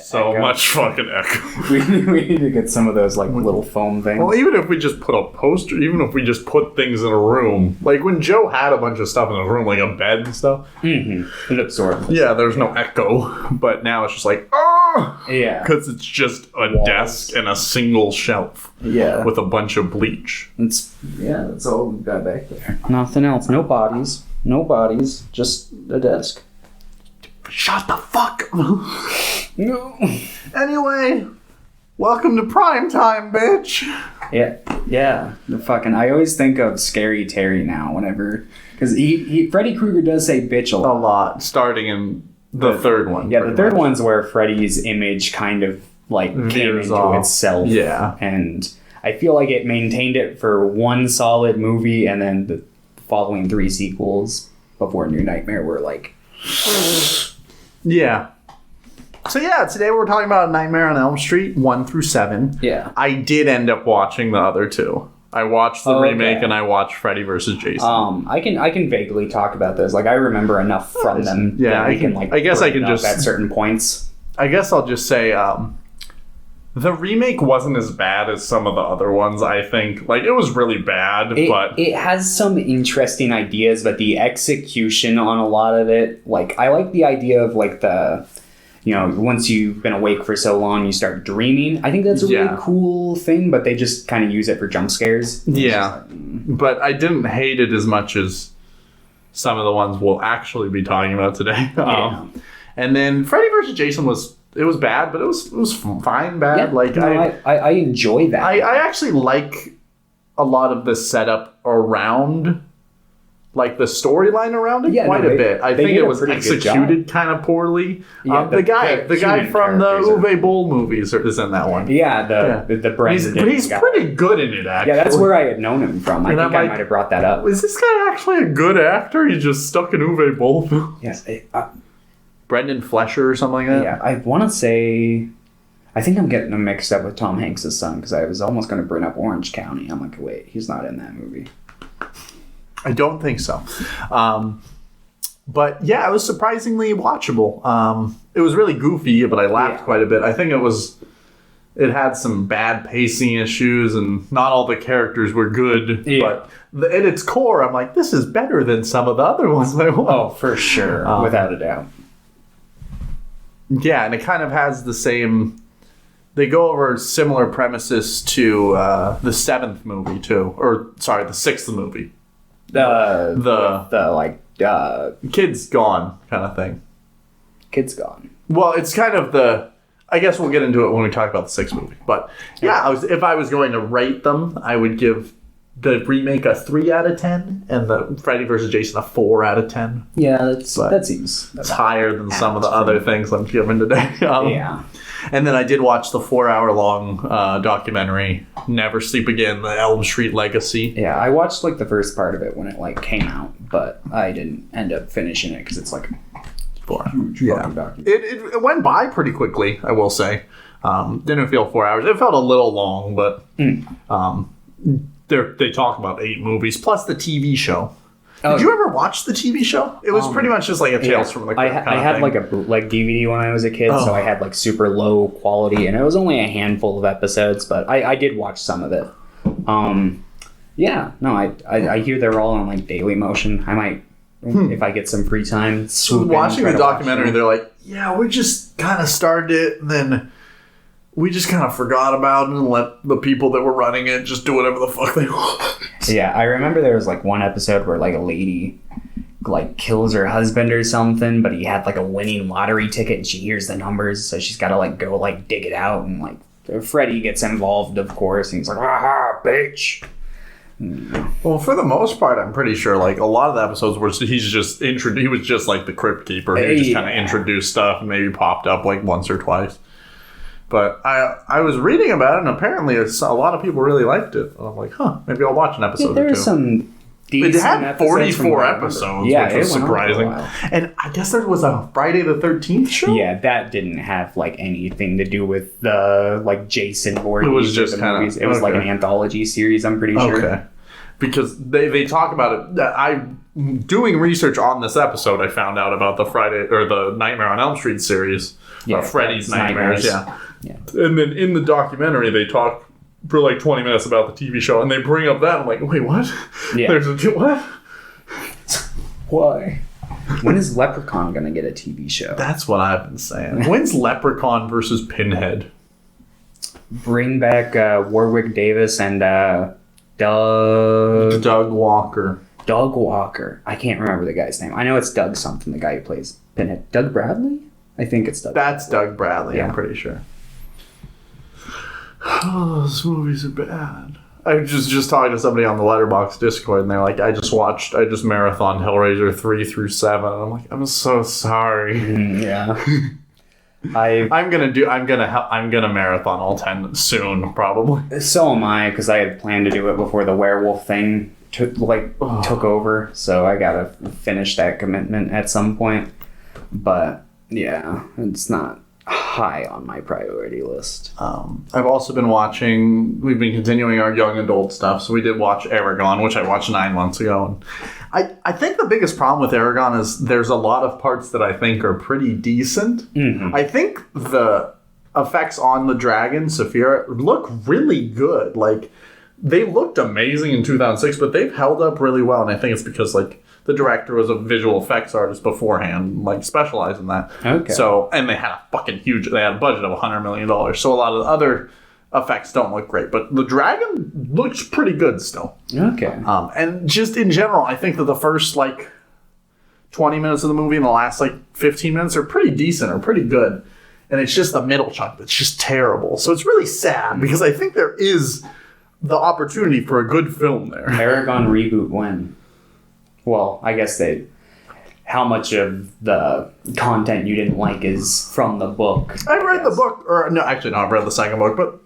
So echo. much fucking echo. We need to get some of those like little foam things. Well, even if we just put a poster, even if we just put things in a room, like when Joe had a bunch of stuff in his room, like a bed and stuff. Mm-hmm. It absorbs. Yeah, there's no echo, but now it's just like, oh! Yeah. Because it's just a Walls. desk and a single shelf. Yeah. With a bunch of bleach. That's all we've got back there. Nothing else. No bodies. Just a desk. Shut the fuck up. No. Anyway, welcome to prime time, bitch. Yeah. I always think of Scary Terry now whenever, because Freddy Krueger does say bitch a lot. Starting in the third one. Yeah, the third one's where Freddy's image kind of like came into itself. Yeah. And I feel like it maintained it for one solid movie, and then the following 3 sequels before New Nightmare were like... Yeah. So yeah, today we're talking about Nightmare on Elm Street 1 through 7. Yeah. I did end up watching the other 2. I watched the remake and I watched Freddy vs. Jason. I can vaguely talk about those. Like I remember enough from them. Yeah, that I guess I can just at certain points. I guess I'll just say the remake wasn't as bad as some of the other ones, I think. Like, it was really bad, but... It has some interesting ideas, but the execution on a lot of it... Like, I like the idea of, like, the... You know, once you've been awake for so long, you start dreaming. I think that's a really cool thing, but they just kind of use it for jump scares. Yeah. But I didn't hate it as much as some of the ones we'll actually be talking about today. Yeah. And then Freddy vs. Jason was bad, but it was fine bad. Yeah, like I enjoy that. I actually like a lot of the setup around, like the storyline around it, quite a bit. I think it was executed kind of poorly. Yeah, the guy from the Uwe Boll movies is in that one. Yeah, the Brendan. But he's pretty good in it, actually. Yeah, that's where I had known him from. I think I might have brought that up. Is this guy actually a good actor? He's just stuck in Uwe Boll films. Yes. Brendan Flesher or something like that? Yeah, I want to say... I think I'm getting him mixed up with Tom Hanks' son, because I was almost going to bring up Orange County. I'm like, wait, he's not in that movie. I don't think so. But yeah, it was surprisingly watchable. It was really goofy, but I laughed quite a bit. I think it had some bad pacing issues, and not all the characters were good. Yeah. But at its core, I'm like, this is better than some of the other ones I watched. Oh, for sure. Without a doubt. Yeah, and it kind of has the same... They go over similar premises to the 7th movie, too. Or, sorry, the 6th movie. The Kid's Gone kind of thing. Kid's Gone. Well, it's kind of the... I guess we'll get into it when we talk about the 6th movie. But, yeah, if I was going to rate them, I would give the remake a 3 out of 10 and the Freddy vs. Jason a 4 out of 10. Yeah, that seems... That's higher than some of the other things I'm giving today. Yeah. And then I did watch the 4-hour-long documentary, Never Sleep Again, the Elm Street Legacy. Yeah, I watched like the first part of it when it like came out, but I didn't end up finishing it because it's like a huge fucking documentary. It went by pretty quickly, I will say. Didn't feel 4 hours. It felt a little long, but they talk about 8 movies, plus the TV show. Did you ever watch the TV show? It was pretty much just like a Tales from the Crypt kind of thing. I had like a bootleg DVD when I was a kid, so I had like super low quality, and it was only a handful of episodes, but I did watch some of it. I hear they're all on like Daily Motion. I might, if I get some free time, watching the documentary, they're like, yeah, we just kind of started it, and then we just kind of forgot about it and let the people that were running it just do whatever the fuck they want. Yeah, I remember there was like one episode where like a lady like kills her husband or something, but he had like a winning lottery ticket and she hears the numbers, so she's got to like go like dig it out, and like Freddy gets involved, of course, and he's like, aha, bitch. Well, for the most part, I'm pretty sure like a lot of the episodes where he was just like the crypt keeper. He just kind of introduced stuff and maybe popped up like once or twice. But I was reading about it, and apparently a lot of people really liked it. And I'm like, maybe I'll watch an episode or two. There were some decent It had 44 episodes, which was surprising. And I guess there was a Friday the 13th show? Yeah, that didn't have like anything to do with the like Jason Voorhees. It was just kind of... It was like an anthology series, I'm pretty sure. Okay. Because they talk about it. doing research on this episode, I found out about the Nightmare on Elm Street series. Freddy's Nightmares. Yeah. And then in the documentary, they talk for like 20 minutes about the TV show, and they bring up that. I'm like, wait, what? Yeah. What? Why? When is Leprechaun going to get a TV show? That's what I've been saying. When's Leprechaun versus Pinhead? Bring back Warwick Davis and Doug Walker. Doug Walker. I can't remember the guy's name. I know it's Doug something, the guy who plays Pinhead. Doug Bradley? I think it's Doug. That's Doug Bradley, yeah. I'm pretty sure. Oh, those movies are bad. I was just talking to somebody on the Letterboxd Discord, and they're like, I just marathoned Hellraiser 3 through 7. And I'm like, I'm so sorry. Yeah. I'm gonna marathon all 10 soon, probably. So am I, because I had planned to do it before the werewolf thing took over. So I gotta finish that commitment at some point. But yeah, it's not high on my priority list. I've also been we've been continuing our young adult stuff, so we did watch Aragon, which I watched 9 months ago. And I think the biggest problem with Aragon is there's a lot of parts that I think are pretty decent. Mm-hmm. I think the effects on the dragon, Saphira, look really good. Like, they looked amazing in 2006, but they've held up really well, and I think it's because, like, the director was a visual effects artist beforehand, like, specialized in that. Okay. So, and they had a budget of $100 million. So a lot of the other effects don't look great, but the dragon looks pretty good still. Okay. And just in general, I think that the first, like, 20 minutes of the movie and the last, like, 15 minutes are pretty decent or pretty good. And it's just the middle chunk that's just terrible. So it's really sad because I think there is the opportunity for a good film there. Aragon reboot when? Well, I guess how much of the content you didn't like is from the book? I read the book, I've read the second book, but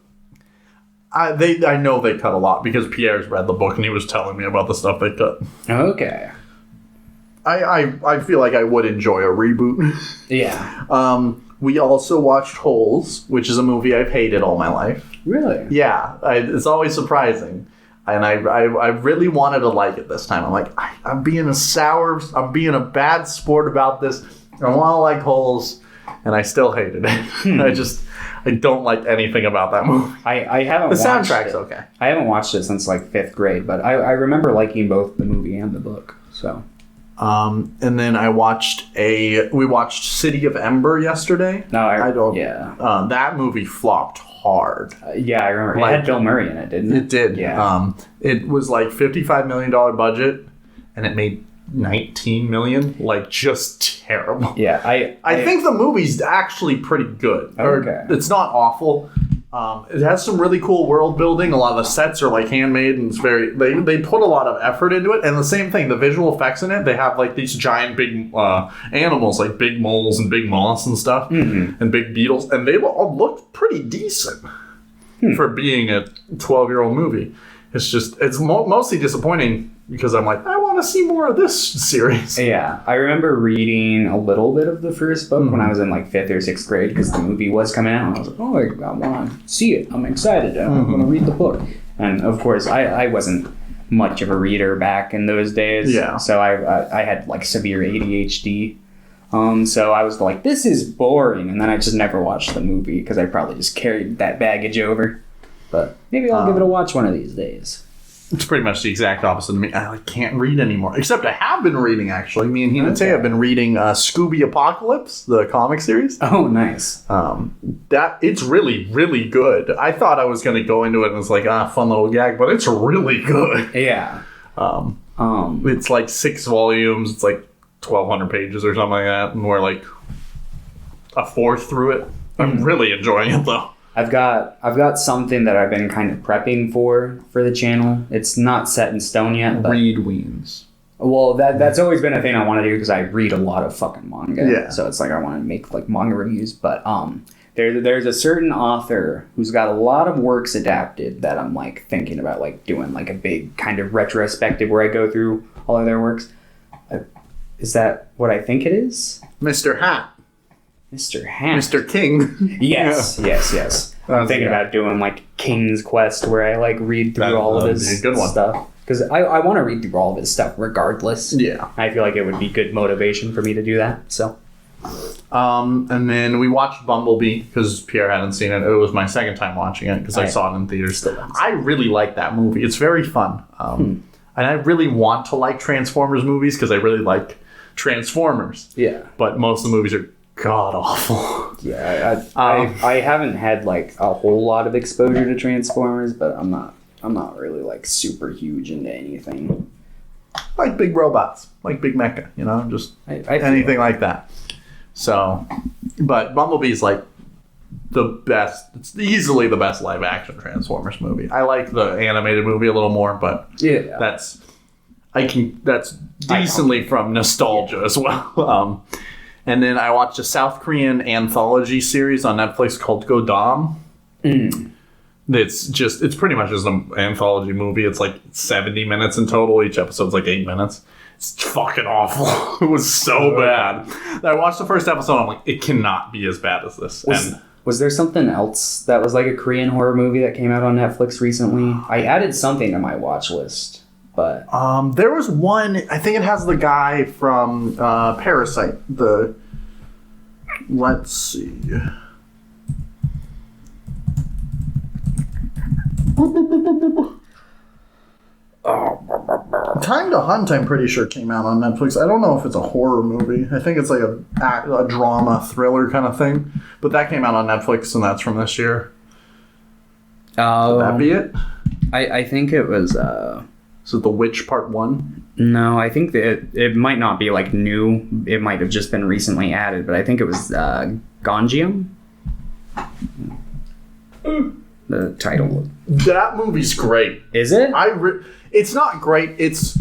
I know they cut a lot because Pierre's read the book and he was telling me about the stuff they cut. Okay. I feel like I would enjoy a reboot. Yeah. We also watched Holes, which is a movie I've hated all my life. Really? Yeah. It's always surprising. And I really wanted to like it this time. I'm like, I'm being a bad sport about this. I want to like Holes, and I still hated it. I don't like anything about that movie. I haven't watched it. The soundtrack's okay. I haven't watched it since like 5th grade, but I remember liking both the movie and the book. So. And then we watched City of Ember yesterday. No, yeah. That movie flopped hard. Yeah, I remember. It had Bill Murray in it, didn't it? It did. Yeah. It was like $55 million budget, and it made $19 million. Like, just terrible. Yeah, I think the movie's actually pretty good. Okay. It's not awful. It has some really cool world building. A lot of the sets are like handmade, and it's they put a lot of effort into it. And the same thing, the visual effects in it, they have like these giant big animals, like big moles and big moths and stuff, and big beetles, and they all look pretty decent for being a 12-year-old movie. It's mostly disappointing because I'm like, I want to see more of this series. Yeah, I remember reading a little bit of the first book when I was in like 5th or 6th grade because the movie was coming out. And I was like, oh, I want to see it. I'm excited. I'm going to read the book. And of course, I wasn't much of a reader back in those days. Yeah. So I had like severe ADHD. So I was like, this is boring. And then I just never watched the movie because I probably just carried that baggage over. But maybe I'll give it a watch one of these days. It's pretty much the exact opposite of me. I can't read anymore. Except I have been reading, actually. Me and Hinate have been reading Scooby Apocalypse, the comic series. Oh, nice. It's really, really good. I thought I was going to go into it and it's like, fun little gag, but it's really good. Yeah. It's like 6 volumes. It's like 1,200 pages or something like that. And we're like a fourth through it. I'm really enjoying it, though. I've got something that I've been kind of prepping for the channel. It's not set in stone yet. But, read Weens. Well, that's always been a thing I want to do because I read a lot of fucking manga. Yeah. So it's like I want to make like manga reviews. But there's a certain author who's got a lot of works adapted that I'm like thinking about like doing like a big kind of retrospective where I go through all of their works. Is that what I think it is? Mr. Hat. Mr. Hat. Mr. King. Yes. I'm thinking about doing like King's Quest where I like read through all of his stuff. Because I want to read through all of his stuff regardless. Yeah. I feel like it would be good motivation for me to do that. So. And then we watched Bumblebee because Pierre hadn't seen it. It was my second time watching it because I saw it in theaters. I really like that movie. It's very fun. And I really want to like Transformers movies because I really like Transformers. Yeah. But most of the movies are god awful. Yeah, I haven't had like a whole lot of exposure to Transformers, but I'm not really like super huge into anything. Like big robots, like big mecha, just anything like that. So, but Bumblebee's like the best. It's easily the best live action Transformers movie. I like the animated movie a little more, but that's decently from nostalgia as well. And then I watched a South Korean anthology series on Netflix called Godam. It's pretty much just an anthology movie. It's like 70 minutes in total. Each episode's like 8 minutes. It's fucking awful. It was so bad. I watched the first episode. I'm like, it cannot be as bad as this. Was there something else that was like a Korean horror movie that came out on Netflix recently? I added something to my watch list, but there was one. I think it has the guy from Parasite. Let's see. Time to Hunt, I'm pretty sure, came out on Netflix. I don't know if it's a horror movie. I think it's like a drama thriller kind of thing. But that came out on Netflix, and that's from this year. Would that be it? I think it was... Is it The Witch Part 1? No, I think that it might not be like new. It might have just been recently added, but I think it was Gonjiam. The title. That movie's great. Is it? It's not great. It's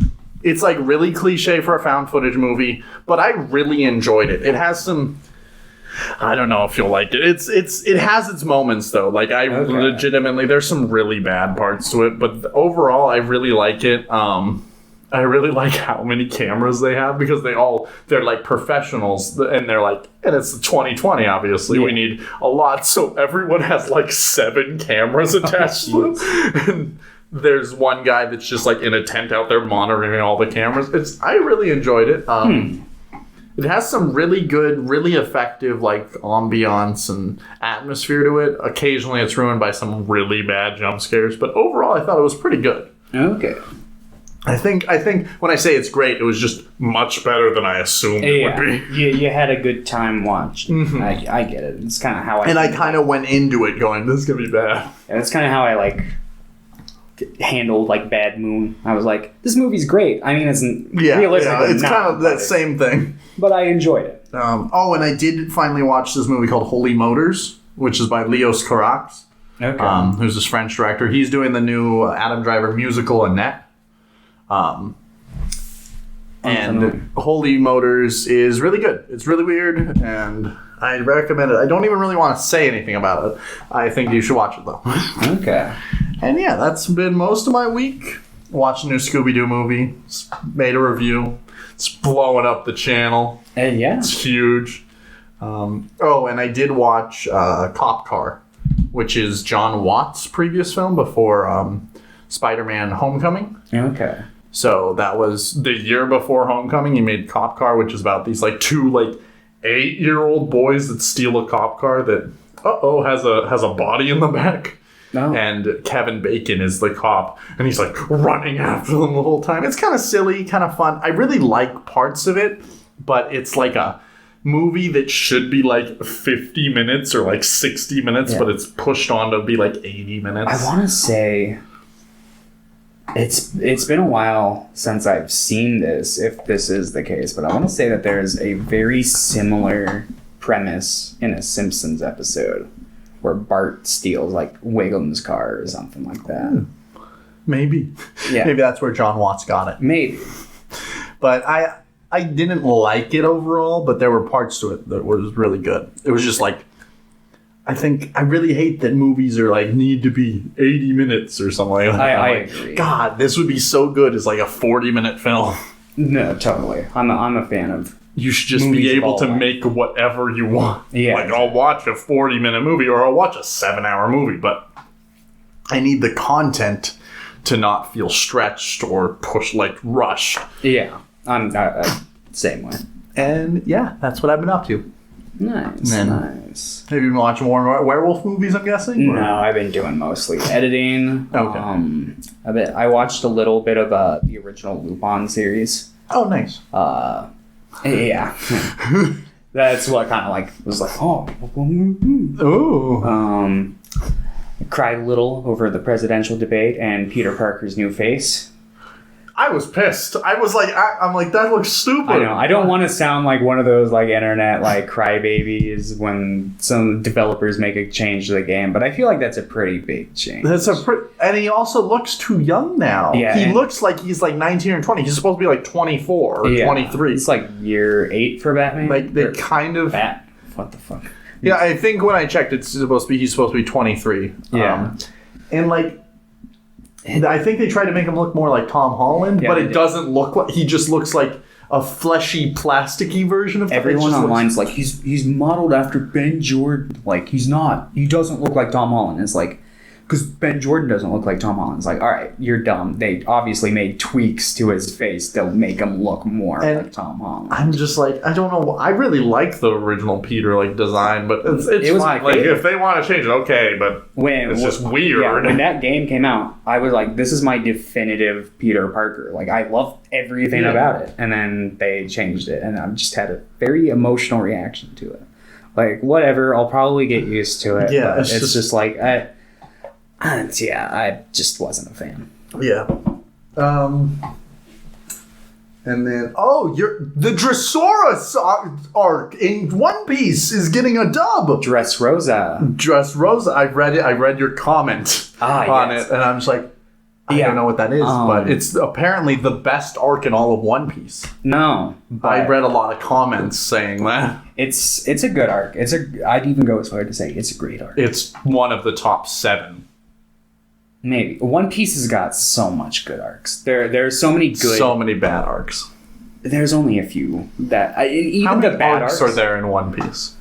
like really cliche for a found footage movie, but I really enjoyed it. It has some... I don't know if you'll like it. It has its moments though. Like legitimately, there's some really bad parts to it, but overall, I really like it. I really like how many cameras they have because they're like professionals and and it's 2020. Obviously, we need a lot, so everyone has like 7 cameras attached to them. And there's one guy that's just like in a tent out there monitoring all the cameras. I really enjoyed it. It has some really good, really effective, like, ambiance and atmosphere to it. Occasionally, it's ruined by some really bad jump scares, but overall, I thought it was pretty good. Okay. I think when I say it's great, it was just much better than I assumed it would be. You had a good time watching. Mm-hmm. I get it. It's kind of how I kind of went into it going, this is going to be bad. And that's kind of how I, like, handled, like, Bad Moon. I was like, this movie's great. I mean, it's realistic. Yeah, it's kind of that same thing. But I enjoyed it. And I did finally watch this movie called Holy Motors, which is by Leos Carax, who's this French director. He's doing the new Adam Driver musical, Annette. And Holy Motors is really good. It's really weird, and I recommend it. I don't even really want to say anything about it. I think you should watch it, though. Okay. And yeah, that's been most of my week. Watched a new Scooby-Doo movie. Made a review. It's blowing up the channel. And yeah. It's huge. And I did watch Cop Car, which is John Watts' previous film before Spider-Man Homecoming. Okay. So that was the year before Homecoming. He made Cop Car, which is about these like 2 like 8-year-old boys that steal a cop car that has a body in the back. No. And Kevin Bacon is the cop, and he's like running after them the whole time. It's kind of silly, kind of fun. I really like parts of it, but it's like a movie that should be like 50 minutes or like 60 minutes, but it's pushed on to be like 80 minutes. I want to say it's been a while since I've seen this, if this is the case, but I want to say that there's a very similar premise in a Simpsons episode where Bart steals like Wiggum's car or something like that. Maybe. Yeah. Maybe that's where John Watts got it. Maybe. But I didn't like it overall, but there were parts to it that was really good. It was just like, I really hate that movies are like need to be 80 minutes or something like that. I agree. God, this would be so good as like a 40-minute film. No, totally. I'm a fan of. You should just be able to make whatever you want. Yeah. Like, I'll watch a 40-minute movie or I'll watch a 7-hour movie, but I need the content to not feel stretched or pushed, like rushed. Yeah, I'm same way. And yeah, that's what I've been up to. Nice. Have you been watching more werewolf movies, I'm guessing? Or? No, I've been doing mostly editing. Okay. I watched a little bit of the original Lupin series. Oh, nice. Yeah. That's what kind of like was like, oh. Ooh. I cried a little over the presidential debate and Peter Parker's new face. I was pissed. I was like, I'm like, that looks stupid. I know. I don't want to sound like one of those like internet like crybabies when some developers make a change to the game, but I feel like that's a pretty big change. And he also looks too young now. Yeah, he looks like he's like 19 or 20. He's supposed to be like 24 or 23. It's like year 8 for Batman. Like they kind of. What the fuck? Yeah, I think when I checked, he's supposed to be 23. Yeah, and like. I think they tried to make him look more like Tom Holland, but it doesn't look like... He just looks like a fleshy, plasticky version of... Everyone online's like, he's modeled after Ben Jordan. Like, he's not. He doesn't look like Tom Holland. It's like... Because Ben Jordan doesn't look like Tom Holland. It's like, all right, you're dumb. They obviously made tweaks to his face to make him look more like Tom Holland. I'm just like, I don't know. I really like the original Peter like design, but it's fine. Like, if they want to change it, okay, but it's just weird. Yeah, when that game came out, I was like, this is my definitive Peter Parker. Like, I love everything about it. And then they changed it, and I've just had a very emotional reaction to it. Like, whatever, I'll probably get used to it. Yeah, it's just like... I just wasn't a fan. Yeah. And then, the Dressrosa arc in One Piece is getting a dub. Dressrosa. I read it. I read your comment on it, and I'm just like, I don't know what that is, but it's apparently the best arc in all of One Piece. No, I read a lot of comments saying that. It's a good arc. I'd even go as far to say it's a great arc. It's one of the top 7. Maybe. One Piece has got so much good arcs. There are so many good... So many bad arcs. There's only a few that... Even How many the bad arcs are there in One Piece?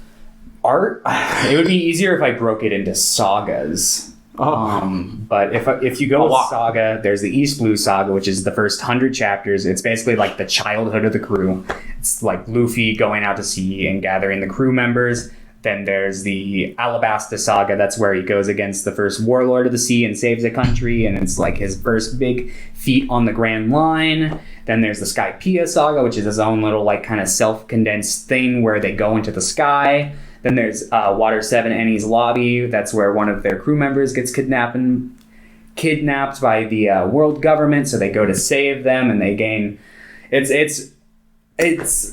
It would be easier if I broke it into sagas. But if you go with saga, there's the East Blue Saga, which is the first 100 chapters. It's basically like the childhood of the crew. It's like Luffy going out to sea and gathering the crew members. Then there's the Alabasta Saga. That's where he goes against the first warlord of the sea and saves the country. And it's like his first big feat on the Grand Line. Then there's the Skypiea Saga, which is his own little like kind of self-condensed thing where they go into the sky. Then there's Water 7 Enies Lobby. That's where one of their crew members gets kidnapped by the world government. So they go to save them and they gain...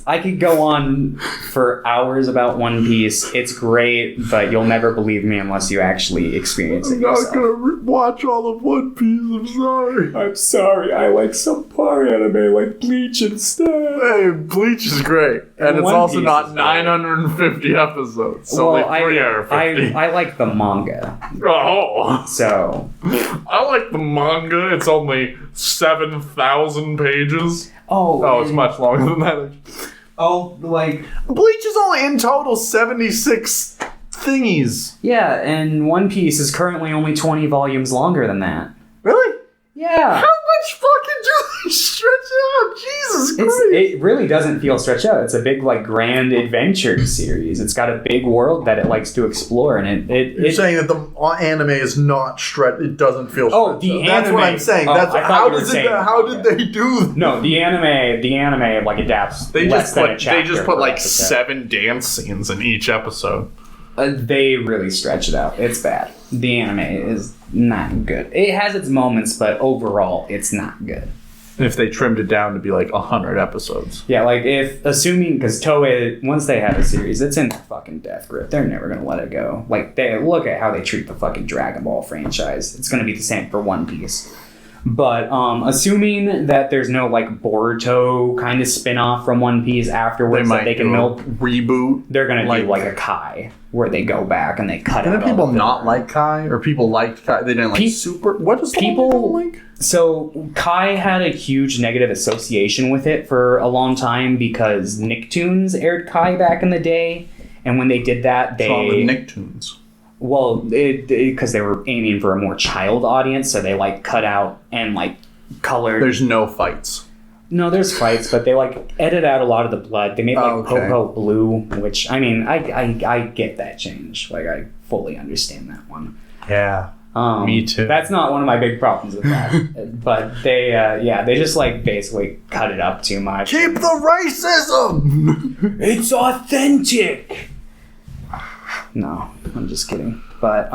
I could go on for hours about One Piece. It's great, but you'll never believe me unless you actually experience it yourself. I'm not going to watch all of One Piece. I'm sorry. I like some part anime like Bleach instead. Hey, Bleach is great. And it's also not 950 episodes. So only 350. I like the manga. Oh. So. I like the manga. It's only 7,000 pages. Oh, it's much longer than that. Like... Bleach is only in total 76 thingies. Yeah, and One Piece is currently only 20 volumes longer than that. Really? Yeah. How much fucking do they stretch out? Jesus Christ. It really doesn't feel stretched out. It's a big, like, grand adventure series. It's got a big world that it likes to explore, and You're saying that the anime is not stretched. It doesn't feel stretched out. Anime. That's what I'm saying. How did they do that? No, the anime like adapts. They just put like 7 dance scenes in each episode. They really stretch it out. It's bad. The anime is not good. It has its moments, but overall, it's not good. If they trimmed it down to be like 100 episodes. Yeah, like assuming, because Toei, once they have a series, it's in their fucking death grip. They're never going to let it go. Like, they look at how they treat the fucking Dragon Ball franchise. It's going to be the same for One Piece. But assuming that there's no like Boruto kind of spin-off from One Piece afterwards that they can milk reboot, they're gonna do like a Kai where they go back and they cut it. Didn't people not like Kai, or people liked Kai? They didn't like Super. What does people like? So Kai had a huge negative association with it for a long time because Nicktoons aired Kai back in the day, and when they did that, Nicktoons. Well, because they were aiming for a more child audience, so they like cut out and like colored. There's no fights. No, there's fights, but they like edit out a lot of the blood. They made like Popo blue, which I mean, I get that change. Like I fully understand that one. Yeah, me too. That's not one of my big problems with that. But they just like basically cut it up too much. Keep the racism. It's authentic. No, I'm just kidding. But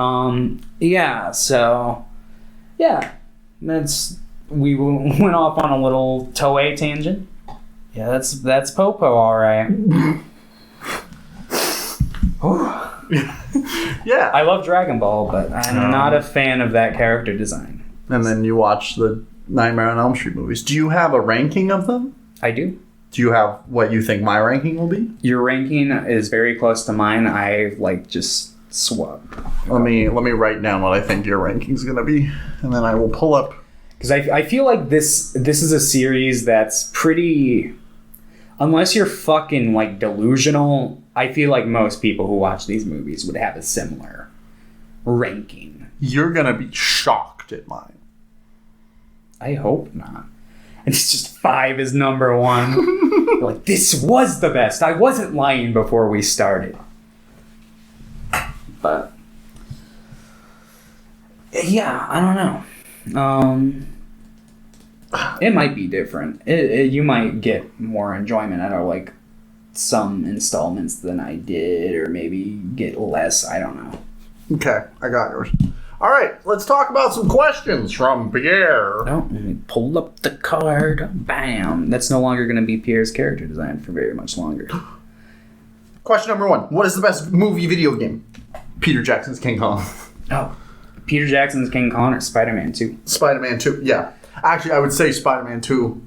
yeah. So yeah, we went off on a little Toei tangent. Yeah, that's Popo, all right. Yeah, I love Dragon Ball, but I'm not a fan of that character design. And then you watch the Nightmare on Elm Street movies. Do you have a ranking of them? I do. Do you have what you think my ranking will be? Your ranking is very close to mine. I like just swap. Let me write down what I think your ranking's gonna be, and then I will pull up. Because I feel like this is a series that's pretty. Unless you're fucking like delusional, I feel like most people who watch these movies would have a similar ranking. You're gonna be shocked at mine. I hope not. It's just 5 is number 1. You're like, this was the best. I wasn't lying before we started. But yeah, I don't know. It might be different. You might get more enjoyment out of like some installments than I did, or maybe get less. I don't know. Okay, I got yours. All right, let's talk about some questions from Pierre. Oh, let me pull up the card. Bam. That's no longer going to be Pierre's character design for very much longer. Question number 1. What is the best movie video game? Peter Jackson's King Kong. Oh, Peter Jackson's King Kong or Spider-Man 2? Spider-Man 2, yeah. Actually, I would say Spider-Man 2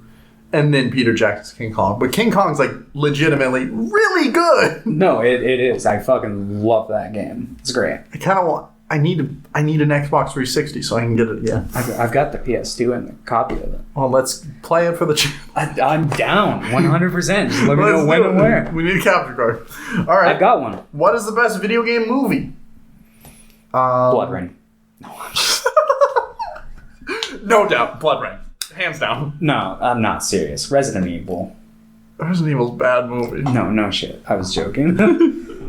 and then Peter Jackson's King Kong. But King Kong's like legitimately really good. No, it is. I fucking love that game. It's great. I kind of want... I need an Xbox 360 so I can get it again. I've got the PS2 and the copy of it. Well, let's play it for the channel. I'm down 100%. Just let me know when and where. We need a capture card. All right. I've got one. What is the best video game movie? Blood Rain. No, I'm just... No doubt. Blood Rain. Hands down. No, I'm not serious. Resident Evil. Resident Evil's a bad movie. No shit. I was joking.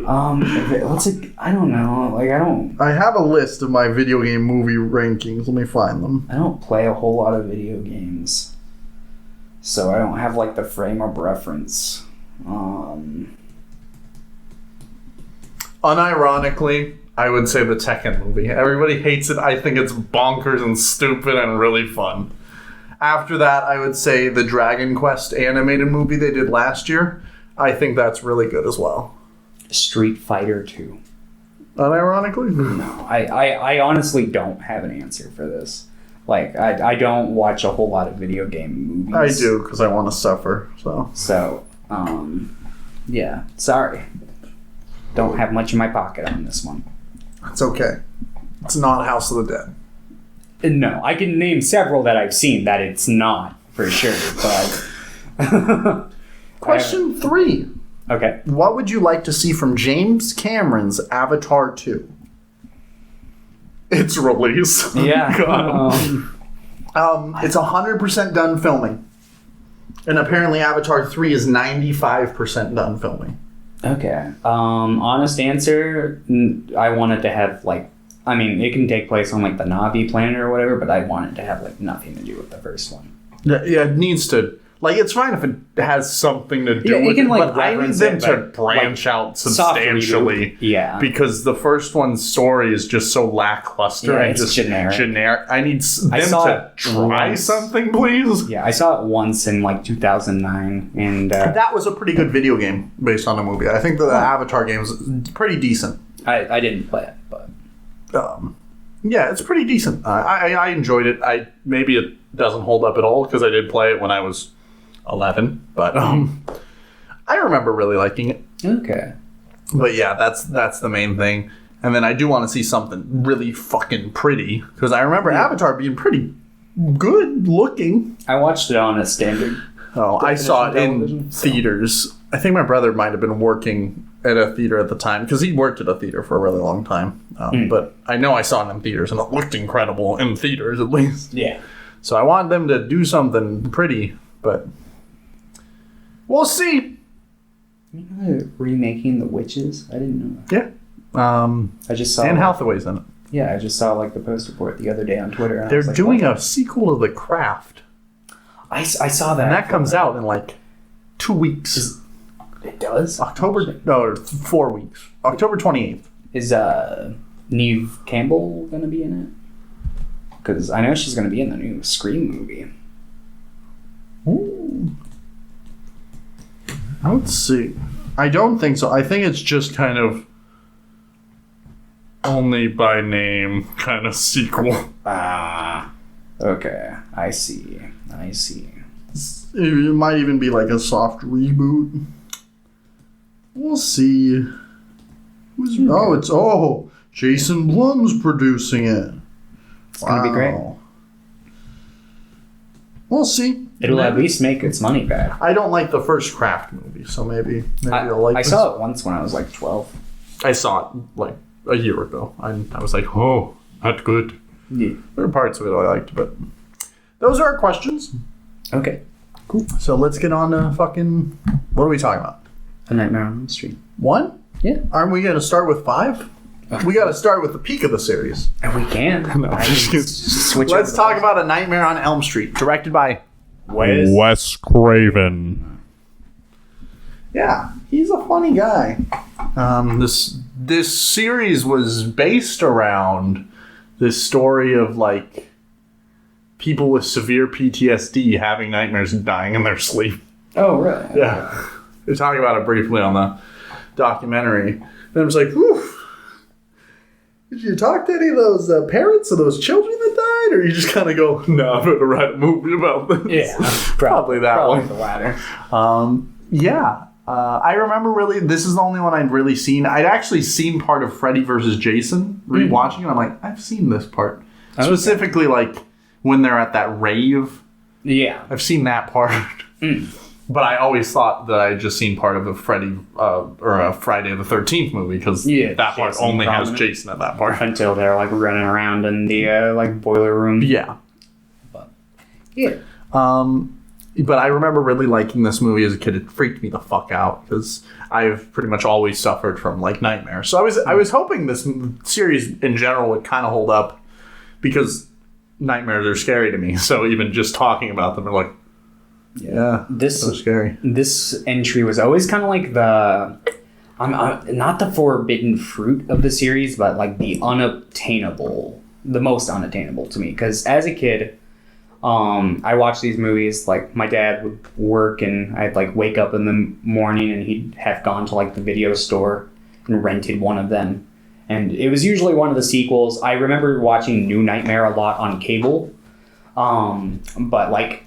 What's it? I don't know. Like, I have a list of my video game movie rankings. Let me find them. I don't play a whole lot of video games, so I don't have like the frame of reference. Unironically, I would say the Tekken movie. Everybody hates it. I think it's bonkers and stupid and really fun. After that, I would say the Dragon Quest animated movie they did last year. I think that's really good as well. Street Fighter 2. Unironically? No, I honestly don't have an answer for this. Like, I don't watch a whole lot of video game movies. I do, because I want to suffer, So, yeah, sorry. Don't have much in my pocket on this one. It's okay. It's not House of the Dead. No, I can name several that I've seen that it's not, for sure, but... Question 3. Okay. What would you like to see from James Cameron's Avatar 2? Its release. Yeah. It's 100% done filming. And apparently Avatar 3 is 95% done filming. Okay. Honest answer, I wanted to have, like... I mean, it can take place on, like, the Na'vi planet or whatever, but I want it to have, like, nothing to do with the first one. Yeah, it needs to... Like, it's fine if it has something to do with it, like, but I need them to branch like, out substantially. Yeah. Because the first one's story is just so lackluster and it's just generic. I need them to try something, please. Yeah, I saw it once in, like, 2009, and... that was a pretty good video game based on a movie. I think the Avatar game is pretty decent. I didn't play it, but... Yeah, it's pretty decent. I enjoyed it. Maybe it doesn't hold up at all because I did play it when I was 11, but I remember really liking it. Okay. But yeah, that's the main thing. And then I do want to see something really fucking pretty because I remember Avatar being pretty good looking. I watched it on a standard. Oh, I saw it in theaters I think my brother might have been working at a theater at the time, because he worked at a theater for a really long time. But I know I saw it in theaters, and it looked incredible in theaters, at least. Yeah. So I wanted them to do something pretty, but we'll see. You know they're remaking The Witches? I didn't know that. Yeah. I just saw... Anne Hathaway's in it. Yeah, I just saw like the post report the other day on Twitter. And They're I was like, doing what? a sequel to The Craft. I saw that. And that comes out in like 2 weeks. It does? October, no, 4 weeks. October 28th. Is Neve Campbell going to be in it? Because I know she's going to be in the new Scream movie. Ooh. Let's see. I don't think so. I think it's just kind of only by name kind of sequel. Ah. Okay. I see. It might even be like a soft reboot. We'll see. It's Jason Blum's producing it. It's gonna be great. We'll see. It'll at least make its money back. I don't like the first Craft movie, so maybe I'll like this. I saw it once when I was like 12. I saw it like a year ago. I was like, oh, not good. Yeah. There are parts of it I liked, but those are our questions. Okay. Cool. So let's get on to fucking... What are we talking about? A Nightmare on Elm Street. 1? Yeah. Aren't we going to start with 5? We got to start with the peak of the series. And we can. No, I just switch. Let's talk about A Nightmare on Elm Street, directed by Wes Craven. Yeah, he's a funny guy. This series was based around this story of like people with severe PTSD having nightmares and dying in their sleep. Oh, really? Yeah. They're talking about it briefly on the documentary. And I was like, whew. Did you talk to any of those parents of those children that died? Or you just kind of go, no, I'm going to write a movie about this. Yeah. Probably that probably one. the latter. Yeah. I remember really, this is the only one I'd really seen. I'd actually seen part of Freddy vs. Jason, rewatching it. I'm like, I've seen this part. Okay. Specifically, like, when they're at that rave. Yeah. I've seen that part. But I always thought that I had just seen part of a Freddy or a Friday the 13th movie, because that part only has Jason at that part. Until they're, like, running around in the, like, boiler room. Yeah. But, yeah. But I remember really liking this movie as a kid. It freaked me the fuck out because I've pretty much always suffered from like nightmares. So I was hoping this series in general would kind of hold up because nightmares are scary to me. So even just talking about them are like, this so scary. This entry was always kind of like the not the forbidden fruit of the series, but like the most unattainable to me. Because as a kid, I watched these movies, like my dad would work and I'd like wake up in the morning and he'd have gone to like the video store and rented one of them. And it was usually one of the sequels. I remember watching New Nightmare a lot on cable. But like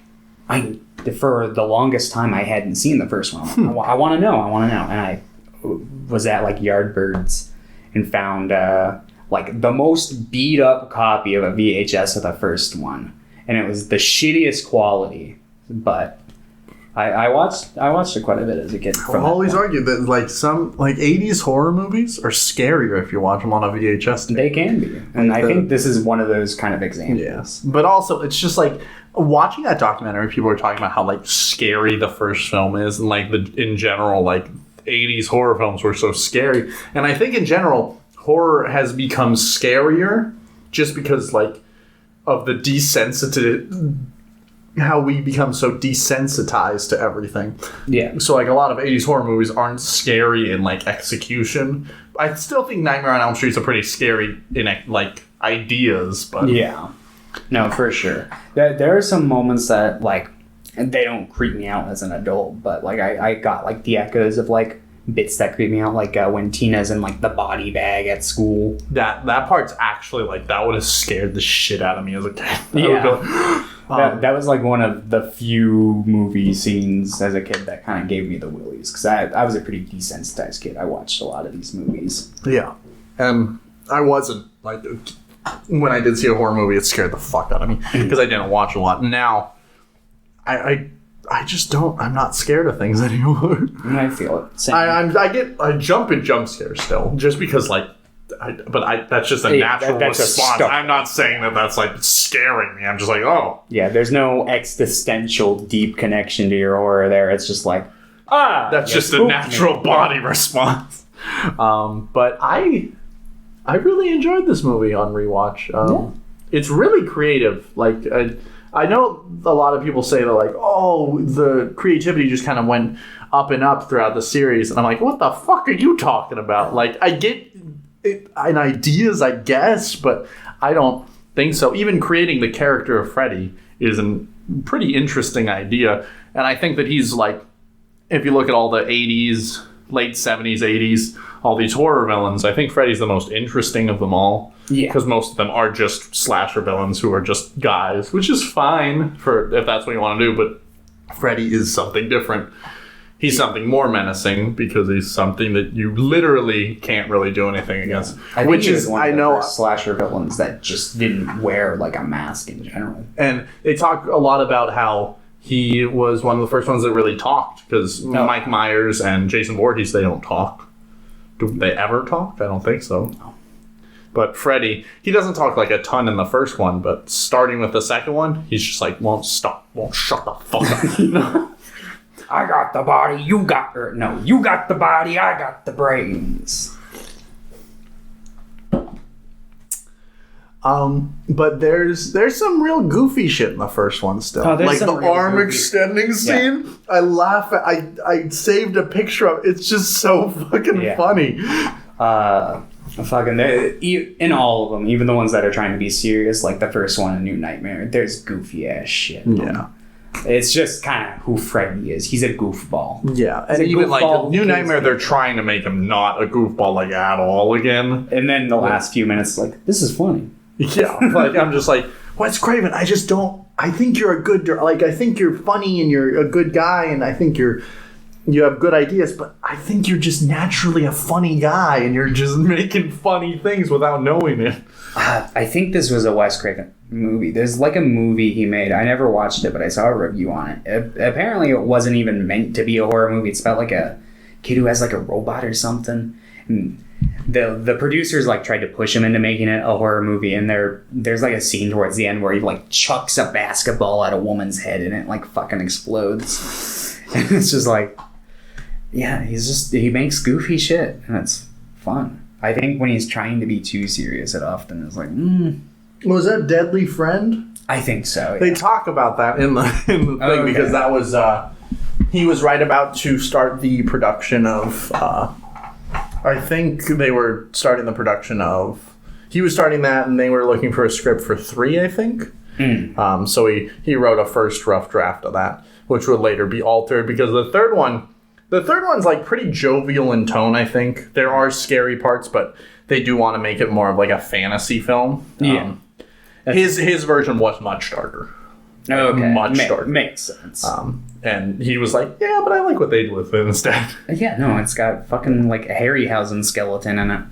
for the longest time I hadn't seen the first one. I want to know. And I was at like Yardbirds and found like the most beat up copy of a VHS of the first one. And it was the shittiest quality, but I watched it quite a bit as a kid. I've always argued that like some like 80s horror movies are scarier if you watch them on a VHS tape. They can be, and I think this is one of those kind of examples. Yes, but also it's just like watching that documentary. People were talking about how like scary the first film is, and like in general, like 80s horror films were so scary. And I think in general, horror has become scarier just because like of the how we become so desensitized to everything. Yeah. So like a lot of 80s horror movies aren't scary in like execution. I still think Nightmare on Elm Street is a pretty scary in like ideas, but yeah. No, for sure. There are some moments that like they don't creep me out as an adult, but like I got like the echoes of like bits that creep me out, like when Tina's in like the body bag at school. That part's actually like that would have scared the shit out of me as a kid. Yeah. That was like one of the few movie scenes as a kid that kind of gave me the willies, because I was a pretty desensitized kid. I watched a lot of these movies. Yeah. I wasn't like when I did see a horror movie, it scared the fuck out of me because I didn't watch a lot. Now I I just don't. I'm not scared of things anymore. I feel it. Same. I jump at jump scares still, just because that's just a natural response. I'm not saying that that's like scaring me. I'm just like, oh. Yeah, there's no existential deep connection to your horror there. It's just like, that's just a natural body response. But I really enjoyed this movie on rewatch. It's really creative. Like, I know a lot of people say that, like, oh, the creativity just kind of went up and up throughout the series. And I'm like, what the fuck are you talking about? Like, I get ideas, I guess, but I don't think so. Even creating the character of Freddy is a pretty interesting idea. And I think that he's, like, if you look at all the 80s, late 70s, 80s, all these horror villains, I think Freddy's the most interesting of them all. Yeah. Because most of them are just slasher villains who are just guys, which is fine for if that's what you want to do, but Freddy is something different. He's something more menacing because he's something that you literally can't really do anything against. I think he was one of the first slasher villains that just didn't wear like a mask in general. And they talk a lot about how he was one of the first ones that really talked, because Mike Myers and Jason Voorhees, they don't talk. Do they ever talk? I don't think so. No. But Freddy, he doesn't talk like a ton in the first one, but starting with the second one, he's just like, won't shut the fuck up. I got the body, you got the body, I got the brains. But there's some real goofy shit in the first one still. Like the arm extending scene. Yeah. I laugh at I saved a picture of it. It's just so fucking funny. In all of them, even the ones that are trying to be serious, like the first one, A New Nightmare, there's goofy ass shit. Yeah. It's just kind of who Freddy is. He's a goofball. Yeah, and even like New Nightmare, they're trying to make him not a goofball like at all again. And then the last few minutes, like, this is funny. Yeah, like I'm just like, Wes Craven, I just don't. I think you're a good, like, I think you're funny and you're a good guy, and I think you have good ideas, but I think you're just naturally a funny guy, and you're just making funny things without knowing it. I think this was a Wes Craven movie. There's like a movie he made. I never watched it, but I saw a review on it. Apparently, it wasn't even meant to be a horror movie. It's about like a kid who has like a robot or something. And the producers like tried to push him into making it a horror movie, and there's like a scene towards the end where he like chucks a basketball at a woman's head and it like fucking explodes. And it's just like, yeah, he makes goofy shit and it's fun. I think when he's trying to be too serious, it often is like, Was that Deadly Friend? I think so. Yeah. They talk about that in the thing because that was he was right about to start the production of. I think they were starting the production of. He was starting that, and they were looking for a script for 3, I think. So he wrote a first rough draft of that, which would later be altered because the third one's like pretty jovial in tone. I think there are scary parts, but they do want to make it more of like a fantasy film. Yeah, his version was much darker. Okay, much darker. Makes sense. And he was like, yeah, but I like what they did with it instead. Yeah, no, it's got fucking like a Harryhausen skeleton in it.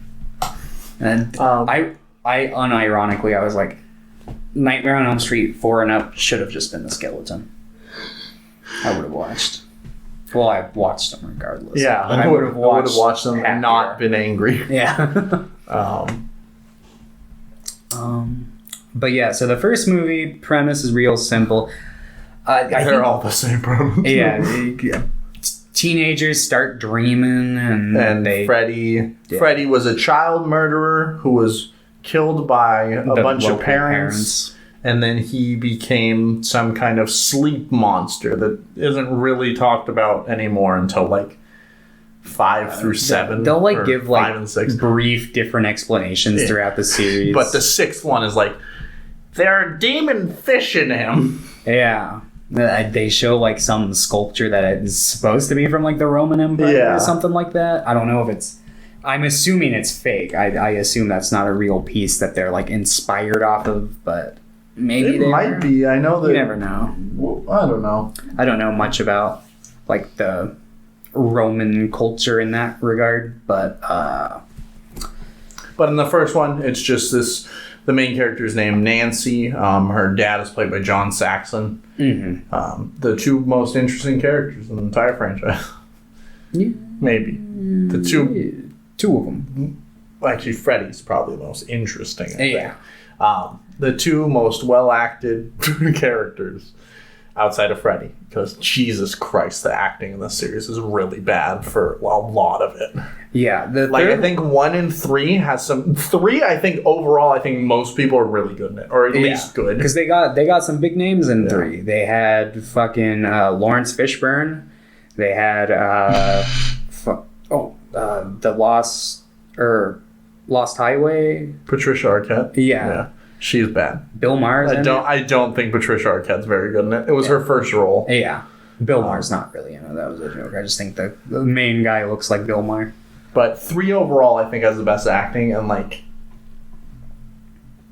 And I unironically, I was like, Nightmare on Elm Street 4 and up should have just been the skeleton. I would have watched. Well, I watched them regardless. Yeah, I would have watched them and not been angry. Yeah. But yeah, so the first movie premise is real simple. They're all the same premise. Yeah. Teenagers start dreaming, and Freddy was a child murderer who was killed by a bunch of parents. And then he became some kind of sleep monster that isn't really talked about anymore until like 5 through 7. They'll like give like 5 and 6 brief different explanations throughout the series. But the 6th one is like, there are demon fish in him. Yeah. They show like some sculpture that is supposed to be from like the Roman Empire or something like that. I don't know if it's... I'm assuming it's fake. I assume that's not a real piece that they're like inspired off of, but... Maybe it might be. I know that... You never know. I don't know. I don't know much about, like, the Roman culture in that regard, but But in the first one, it's just the main character's name, Nancy. Her dad is played by John Saxon. Mm-hmm. The two most interesting characters in the entire franchise. Yeah. Maybe. The two of them. Actually, Freddy's probably the most interesting. Yeah. The two most well-acted characters outside of Freddy. Because, Jesus Christ, the acting in this series is really bad for a lot of it. Yeah. I think 1 and 3 has some... 3, I think, overall, I think most people are really good in it. Or at least good. Because they got some big names in 3. They had fucking Lawrence Fishburne. They had... the Lost Highway. Patricia Arquette. Yeah. She's bad. Bill Maher's I don't think Patricia Arquette's very good in it. It was her first role. Yeah. Bill Maher's not really in it. That was a joke. I just think the main guy looks like Bill Maher. But 3 overall, I think, has the best acting. And,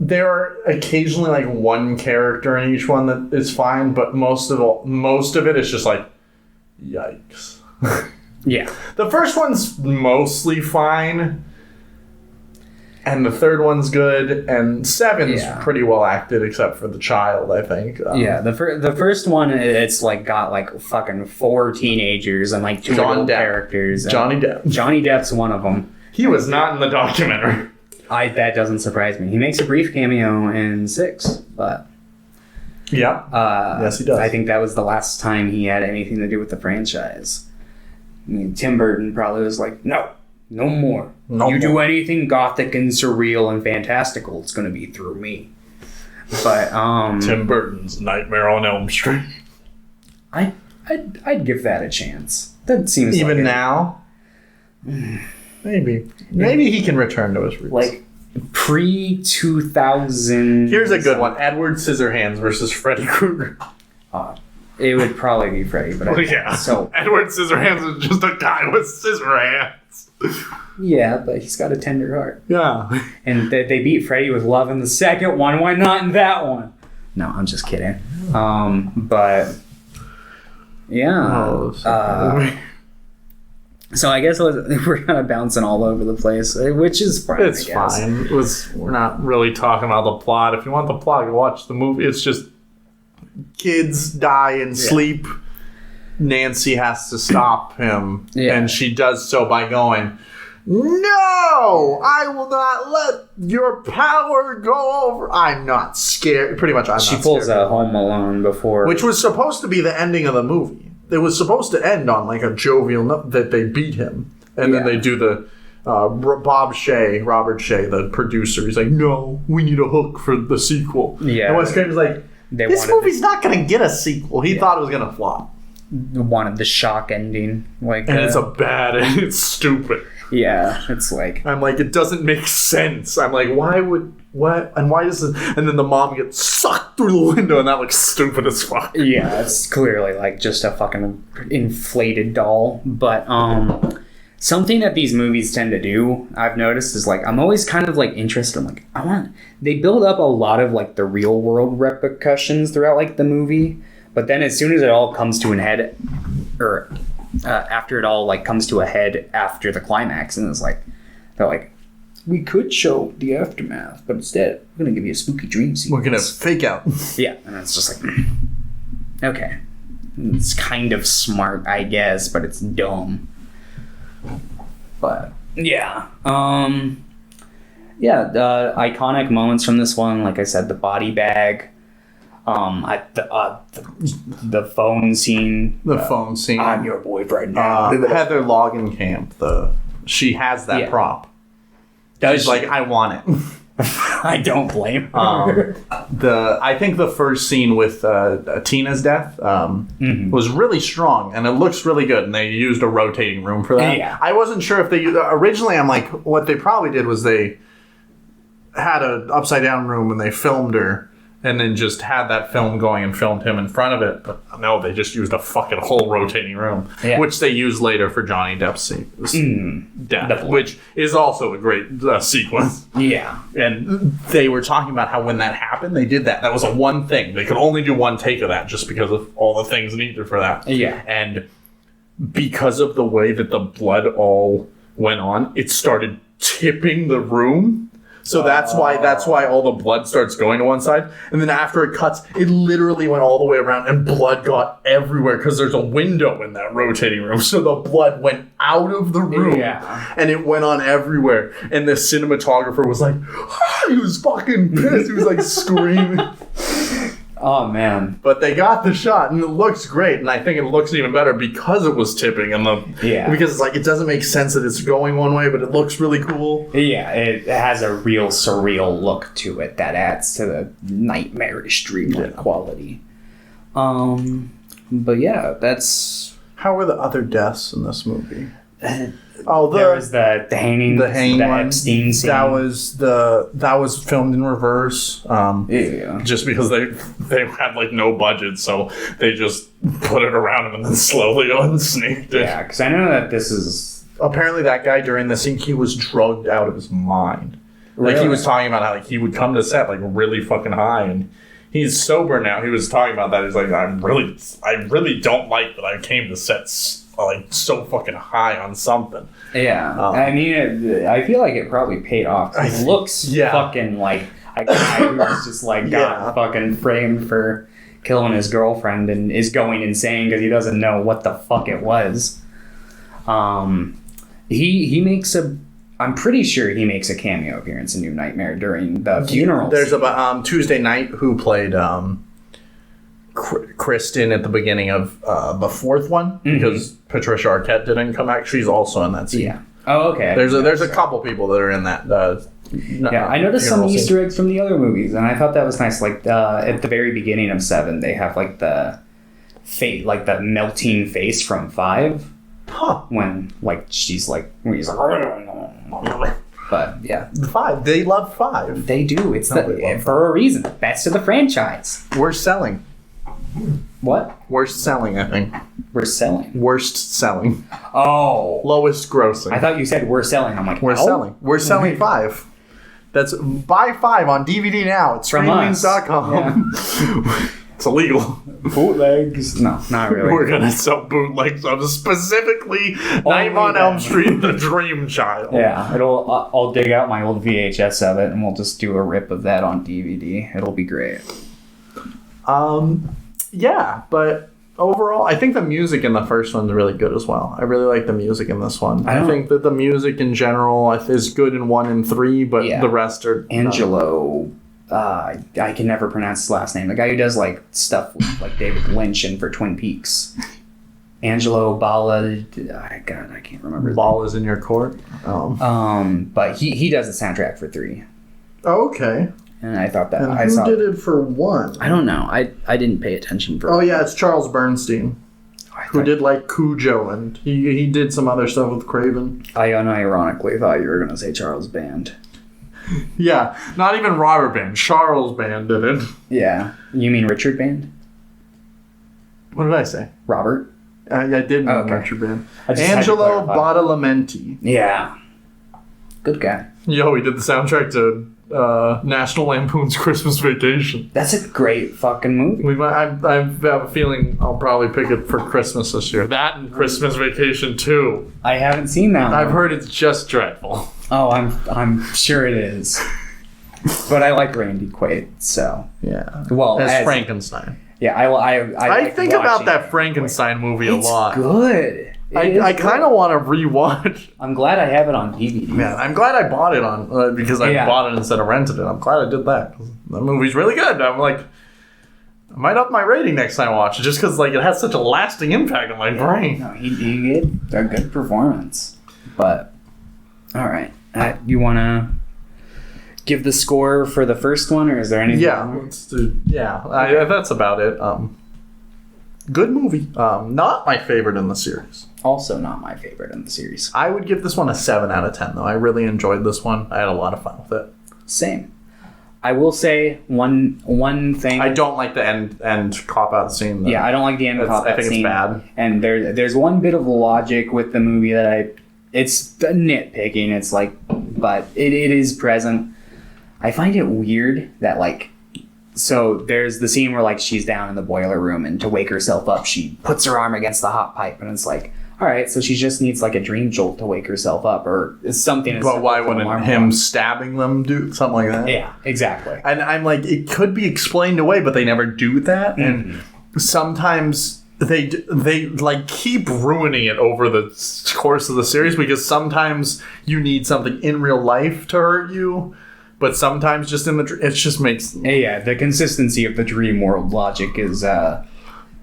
there are occasionally, one character in each one that is fine. But most of it is just, yikes. Yeah. The first one's mostly fine. And the third one's good, and 7's pretty well acted, except for the child, I think. The first one, it's got fucking 4 teenagers and 2 adult characters. Johnny Depp. Johnny Depp's one of them. He was not in the documentary. That doesn't surprise me. He makes a brief cameo in 6, but... Yeah. Yes, he does. I think that was the last time he had anything to do with the franchise. I mean, Tim Burton probably was like, no more. Do anything gothic and surreal and fantastical, it's going to be through me. But Tim Burton's Nightmare on Elm Street. I'd give that a chance. That seems even now. Maybe he can return to his roots. Pre-2000. Here's a good one: Edward Scissorhands versus Freddy Krueger. It would probably be Freddy, but so Edward Scissorhands is just a guy with scissor hands. Yeah, but he's got a tender heart. Yeah. And they beat Freddy with love in the second one. Why not in that one? No, I'm just kidding. But yeah. So I guess we're kind of bouncing all over the place, which is fine. It's fine. We're not really talking about the plot. If you want the plot, you watch the movie. It's just kids die and sleep. Nancy has to stop him, and she does so by going, "No, I will not let your power go over. I'm not scared." Pretty much, She pulls a Home Alone before, which was supposed to be the ending of the movie. It was supposed to end on a jovial note that they beat him, and then they do the Robert Shea, the producer. He's like, "No, we need a hook for the sequel." Yeah, and Wes Craven's like, "This movie's not going to get a sequel." He thought it was going to flop. Wanted the shock ending, and it's it's stupid. Yeah, it's I'm like, it doesn't make sense. I'm like, why does it? And then the mom gets sucked through the window, and that looks stupid as fuck. Yeah, it's clearly just a fucking inflated doll. But something that these movies tend to do, I've noticed, is I'm always kind of interested. They build up a lot of the real world repercussions throughout the movie. But then as soon as it all comes to an head, or after it all comes to a head after the climax, and they're like, we could show the aftermath, but instead we're going to give you a spooky dream sequence. We're going to fake out. Yeah, and it's just okay. It's kind of smart, I guess, but it's dumb. But yeah. The iconic moments from this one, like I said, the body bag. The phone scene. The phone scene. I'm your boyfriend now. Heather Langenkamp, she has that prop. She's like, I want it. I don't blame her. I think the first scene with Tina's death was really strong, and it looks really good, and they used a rotating room for that. Yeah. I wasn't sure if they originally. I'm like, what they probably did was they had an upside down room and they filmed her. And then just had that film going and filmed him in front of it. But no, they just used a fucking whole rotating room. Yeah. Which they used later for Johnny Depp's death. Which is also a great sequence. Yeah. And they were talking about how when that happened, they did that. That was a one thing. They could only do one take of that just because of all the things needed for that. Yeah. And because of the way that the blood all went on, it started tipping the room. So that's why all the blood starts going to one side. And then after it cuts, it literally went all the way around and blood got everywhere because there's a window in that rotating room. So the blood went out of the room and it went on everywhere. And the cinematographer was like, he was fucking pissed. He was like screaming. Oh, man. But they got the shot, and it looks great, and I think it looks even better because it was tipping, because it's like, it doesn't make sense that it's going one way, but it looks really cool. Yeah, it has a real surreal look to it that adds to the nightmarish dreamlike quality. But yeah, that's... How were the other deaths in this movie? There was the hanging, the one. Epstein scene. That was filmed in reverse. Just because they had like no budget, so they just put it around him and then slowly unsnaked it. Yeah, because I know that this is apparently that guy during the scene, he was drugged out of his mind. Really? Like he was talking about how like he would come to set like really fucking high, and he's sober now. He was talking about that. He's like, I really don't like that I came to set like so fucking high on something. Yeah, I mean, I feel like it probably paid off. It looks fucking like a guy who's just like got fucking framed for killing his girlfriend and is going insane because he doesn't know what the fuck it was. He makes I'm pretty sure he makes a cameo appearance in New Nightmare during the funeral. There's a Tuesday Night who played Kristen at the beginning of the fourth one because Patricia Arquette didn't come back. She's also in that scene. Yeah. Oh, okay. There's a couple people that are in that. I noticed some Easter eggs from the other movies, and I thought that was nice. Like at the very beginning of 7, they have like the the melting face from 5. Huh. When like he's like. But yeah, 5. They love 5. They do. It's for a reason. Best of the franchise. Worst selling. What? Worst selling, I think. We're selling. Worst selling. Oh. Lowest grossing. I thought you said we're selling. I'm like, we're selling. We're selling 5. That's buy 5 on DVD now. It's from Weens.com. Yeah. It's illegal. Bootlegs? No, not really. We're gonna sell bootlegs of specifically Night on Elm Street, The Dream Child. Yeah, I'll dig out my old VHS of it, and we'll just do a rip of that on DVD. It'll be great. Yeah, but overall, I think the music in the first one's really good as well. I really like the music in this one. I think that the music in general is good in 1 and 3, but the rest are... Angelo... I can never pronounce his last name. The guy who does like stuff with, like David Lynch and for Twin Peaks. Angelo Balla... God, I can't remember. Ball is in your court? But he does the soundtrack for 3. Oh, okay. And I thought that... And who did it for 1? I don't know. I didn't pay attention for... Oh, yeah, it's Charles Bernstein. Who did like Cujo, and he did some other stuff with Craven. I unironically thought you were going to say Charles Band. Yeah, not even Robert Band. Charles Band did it. Yeah. You mean Richard Band? What did I say? Robert? I did mean Richard Band. Angelo Badalamenti. Yeah. Good guy. Yo, he did the soundtrack to National Lampoon's Christmas Vacation. That's a great fucking movie. I have a feeling I'll probably pick it for Christmas this year. That and Christmas Vacation 2. I haven't seen that one. I've heard it's just dreadful. Oh, I'm sure it is. But I like Randy Quaid, so yeah. Well, as Frankenstein. Yeah, I think about that Frankenstein movie a lot. It's good. I kind of want to rewatch. I'm glad I have it on DVD. Yeah, I'm glad I bought it on because I bought it instead of rented it. I'm glad I did that. The movie's really good. I'm like, I might up my rating next time I watch it just because like it has such a lasting impact on my brain. No, he did a good performance. But all right, you want to give the score for the first one, or is there anything? Yeah, that's about it. Good movie. Not my favorite in the series. Also not my favorite in the series. I would give this one a 7 out of 10, though. I really enjoyed this one. I had a lot of fun with it. Same. I will say one thing. I don't like the end cop-out scene, though. Yeah, I don't like the end cop-out scene. I think it's bad. And there's one bit of logic with the movie that it's nitpicking. It's like, but it is present. I find it weird that, like, so there's the scene where, like, she's down in the boiler room, and to wake herself up, she puts her arm against the hot pipe, and it's like, all right, so she just needs like a dream jolt to wake herself up, or something. But why wouldn't him stabbing them do something like that? Yeah, exactly. And I'm like, it could be explained away, but they never do that. And sometimes they like keep ruining it over the course of the series, because sometimes you need something in real life to hurt you, but sometimes just in the it just makes the consistency of the dream world logic is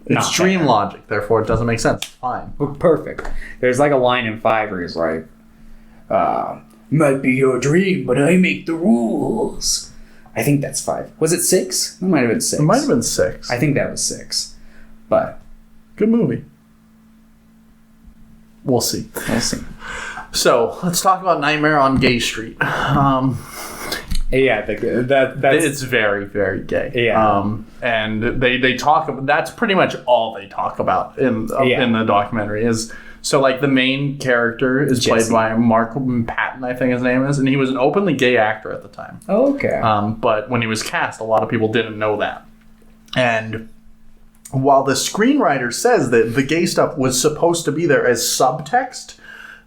it's dream logic, therefore it doesn't make sense. Fine. Perfect. There's like a line in 5 where he's like, might be your dream, but I make the rules. I think that's 5. Was it 6? It might have been 6. It might have been 6. I think that was 6. But good movie. We'll see. So let's talk about Nightmare on Gay Street. Yeah, that's it's very, very gay. Yeah. And they talk about, that's pretty much all they talk about in the documentary is, so like the main character is played by Mark Patton, I think his name is, and he was an openly gay actor at the time. Oh, okay. But when he was cast, a lot of people didn't know that. And while the screenwriter says that the gay stuff was supposed to be there as subtext,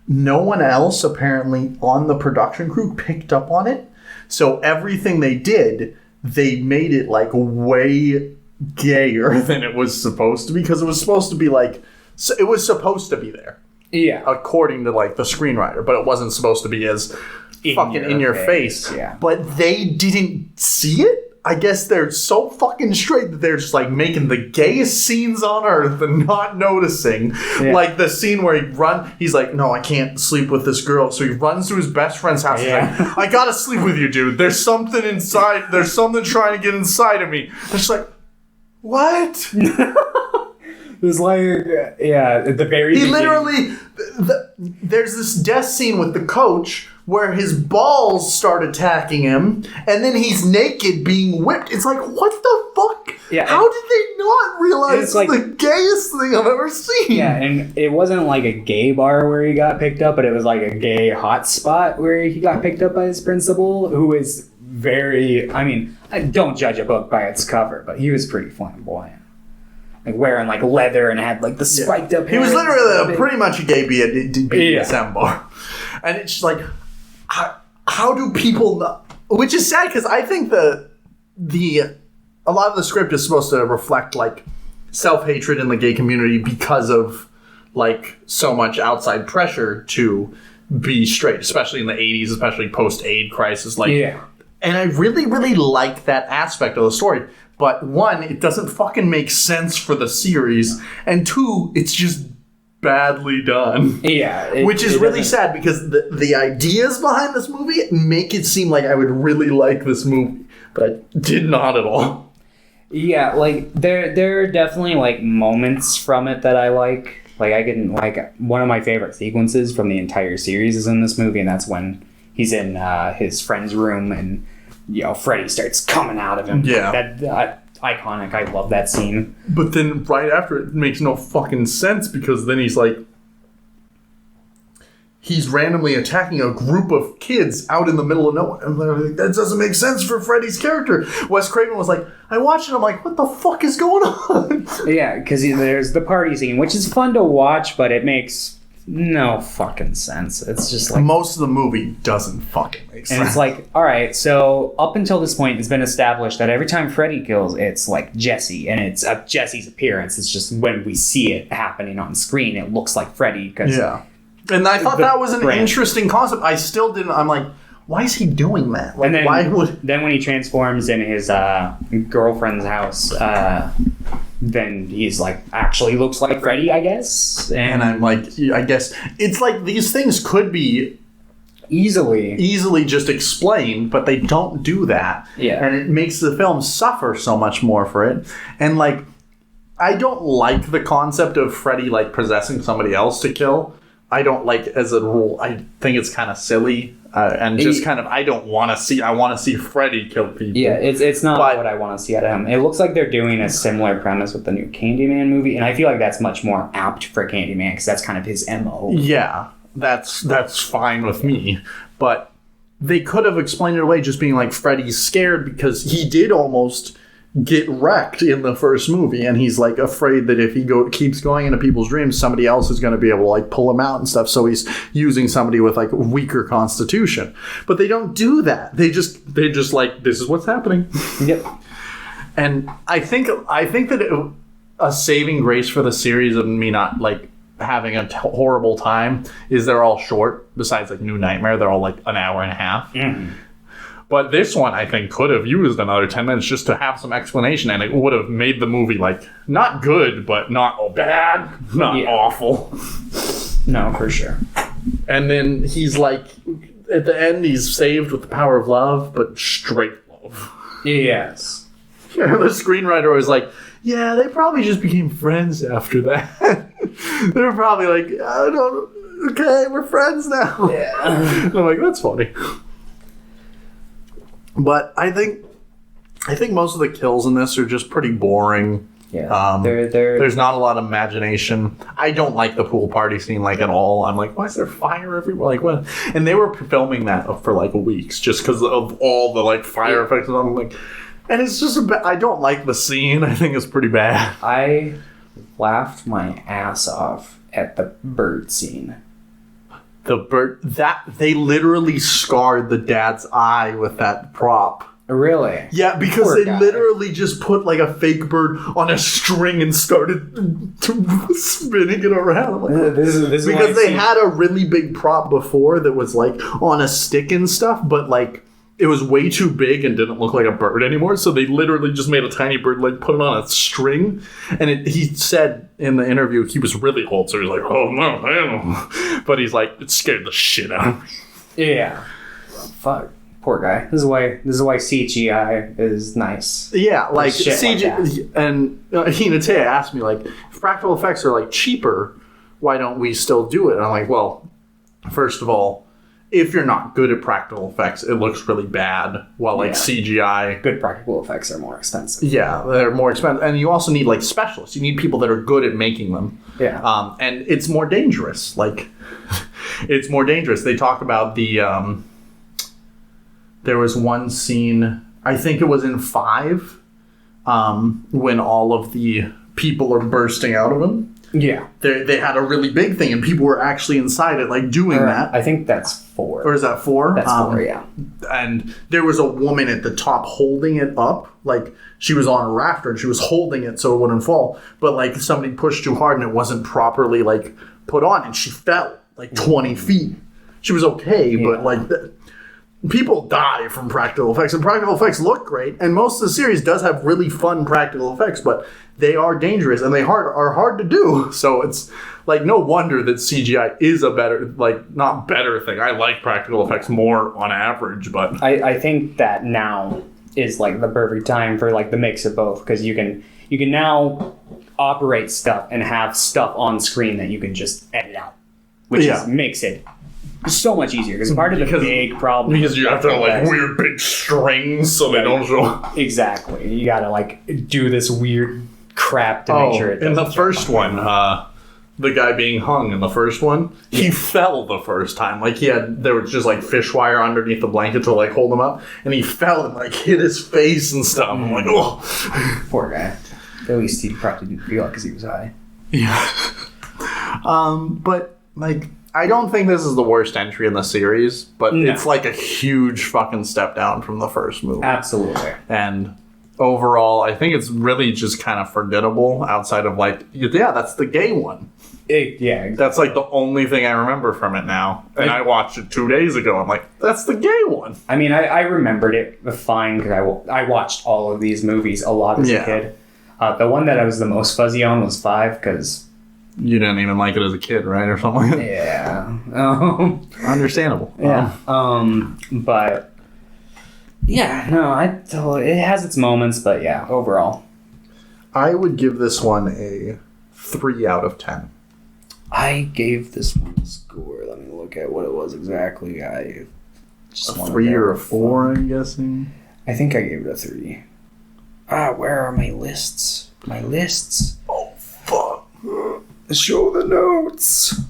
no one else apparently on the production crew picked up on it. So everything they did, they made it like way gayer than it was supposed to be, because it was supposed to be like, it was supposed to be there. Yeah. According to like the screenwriter, but it wasn't supposed to be as in your face. Yeah. But they didn't see it. I guess they're so fucking straight that they're just like making the gayest scenes on earth and not noticing. Yeah. Like the scene where he's like, no, I can't sleep with this girl. So he runs to his best friend's house. Yeah. He's like, I gotta sleep with you, dude. There's something inside. There's something trying to get inside of me. It's just like, what? There's like, at the very beginning. Literally, there's this death scene with the coach where his balls start attacking him, and then he's naked being whipped. It's like, what the fuck? Yeah, how did they not realize it's like, the gayest thing I've ever seen? Yeah, and it wasn't like a gay bar where he got picked up, but it was like a gay hotspot where he got picked up by his principal, who is very, I mean, don't judge a book by its cover, but he was pretty flamboyant. Like wearing like leather and had like the spiked up hair. He was literally pretty much a gay BDSM bar. And it's just like, how do people know? Which is sad, because I think a lot of the script is supposed to reflect like self-hatred in the gay community because of like so much outside pressure to be straight, especially in the 80s, especially post-AIDS crisis. Like, and I really, really like that aspect of the story. But one, it doesn't fucking make sense for the series, and two, it's just badly done. Yeah. Which is really sad, because the ideas behind this movie make it seem like I would really like this movie, but I did not at all. Yeah, like there are definitely like moments from it that I like. Like I can like one of my favorite sequences from the entire series is in this movie, and that's when he's in his friend's room and Freddy starts coming out of him. Yeah. That iconic. I love that scene. But then right after, it makes no fucking sense, because then he's randomly attacking a group of kids out in the middle of nowhere. And like, that doesn't make sense for Freddy's character. Wes Craven was like, I watched it, I'm like, what the fuck is going on? Yeah, because there's the party scene, which is fun to watch, but it makes no fucking sense. It's just like, most of the movie doesn't fucking make sense. And it's like, all right, so up until this point, it's been established that every time Freddy kills, it's like Jesse, and it's Jesse's appearance. It's just when we see it happening on screen, it looks like Freddy. Yeah, and I thought that was an interesting concept. I still didn't. I'm like, why is he doing that? Like, then when he transforms in his girlfriend's house, then he's like, actually looks like Freddy, I guess. And I'm like, I guess it's like these things could be easily just explained, but they don't do that. Yeah. And it makes the film suffer so much more for it. And like, I don't like the concept of Freddy like possessing somebody else to kill. I don't like as a rule. I think it's kind of silly. And just kind of, I want to see Freddy kill people. Yeah, it's not what I want to see out of him. It looks like they're doing a similar premise with the new Candyman movie, and I feel like that's much more apt for Candyman, because that's kind of his MO. Yeah, that's fine with me. But they could have explained it away just being like Freddy's scared because he did almost get wrecked in the first movie, and he's like afraid that if he keeps going into people's dreams, somebody else is going to be able to like pull him out and stuff. So he's using somebody with like a weaker constitution. But they don't do that. They just like, this is what's happening. Yep. And I think that a saving grace for the series of me not like having a horrible time is they're all short. Besides like New Nightmare, they're all like an hour and a half. Mm. But this one, I think, could have used another 10 minutes just to have some explanation, and it would have made the movie, like, not good, but not bad, not awful. No, for sure. And then he's, like, at the end, he's saved with the power of love, but straight love. Yes. Yeah, the screenwriter was like, yeah, they probably just became friends after that. They were probably like, I don't, okay, we're friends now. Yeah. And I'm like, that's funny. But I think most of the kills in this are just pretty boring. Yeah, there's not a lot of imagination. I don't like the pool party scene like at all. I'm like, why is there fire everywhere? Like what? And they were filming that for like weeks just because of all the like fire effects. I'm like, and it's just I don't like the scene. I think it's pretty bad. I laughed my ass off at the bird scene. The bird, that they literally scarred the dad's eye with that prop. Really? Yeah, because they literally just put like a fake bird on a string and started spinning it around. Like, this because they had a really big prop before that was like on a stick and stuff, but like it was way too big and didn't look like a bird anymore. So they literally just made a tiny bird, like put it on a string. And he said in the interview, he was really old. So he's like, oh no, I don't. But he's like, it scared the shit out of me. Yeah. Fuck. Poor guy. This is why CGI is nice. Yeah, like CGI. Like and Hinata asked me, like, if practical effects are like cheaper, why don't we still do it? And I'm like, well, first of all, if you're not good at practical effects, it looks really bad. While like CGI, good practical effects are more expensive. Yeah, they're more expensive, and you also need like specialists. You need people that are good at making them. Yeah, and it's more dangerous. Like, it's more dangerous. They talked about the. There was one scene, I think it was in 5, when all of the people are bursting out of them. Yeah. They had a really big thing, and people were actually inside it, like, doing that. I think that's 4. Or is that 4? That's 4, yeah. And there was a woman at the top holding it up. Like, she was on a rafter, and she was holding it so it wouldn't fall. But, like, somebody pushed too hard, and it wasn't properly, like, put on, and she fell, like, 20 feet. She was okay, but, like... People die from practical effects, and practical effects look great, and most of the series does have really fun practical effects, but they are dangerous, and they are hard to do. So it's, like, no wonder that CGI is a better, like, not better thing. I like practical effects more on average, but... I think that now is, like, the perfect time for, like, the mix of both, because you can now operate stuff and have stuff on screen that you can just edit out, which makes it so much easier, because part of the big problem because you have to have like weird big strings so they don't show. Exactly, you gotta like do this weird crap to make sure it doesn't. In the first one, the guy being hung in the first one, he fell the first time. Like there was just like fish wire underneath the blanket to like hold him up, and he fell and like hit his face and stuff. I'm like, oh, poor guy. At least he probably didn't feel it because he was high. Yeah. But like, I don't think this is the worst entry in the series, but it's like a huge fucking step down from the first movie. Absolutely. And overall, I think it's really just kind of forgettable outside of like, that's the gay one. Exactly. That's like the only thing I remember from it now. And I watched it 2 days ago. I'm like, that's the gay one. I mean, I remembered it fine because I watched all of these movies a lot as a kid. The one that I was the most fuzzy on was 5 because... You didn't even like it as a kid, right? Or something like that? Yeah. Understandable. Yeah. But, yeah, no, it has its moments, but yeah, overall. I would give this one a 3 out of 10. I gave this one a score. Let me look at what it was exactly. A 3 or a 4, I'm guessing? I think I gave it a 3. Where are my lists? My lists. Oh, fuck. Show the notes.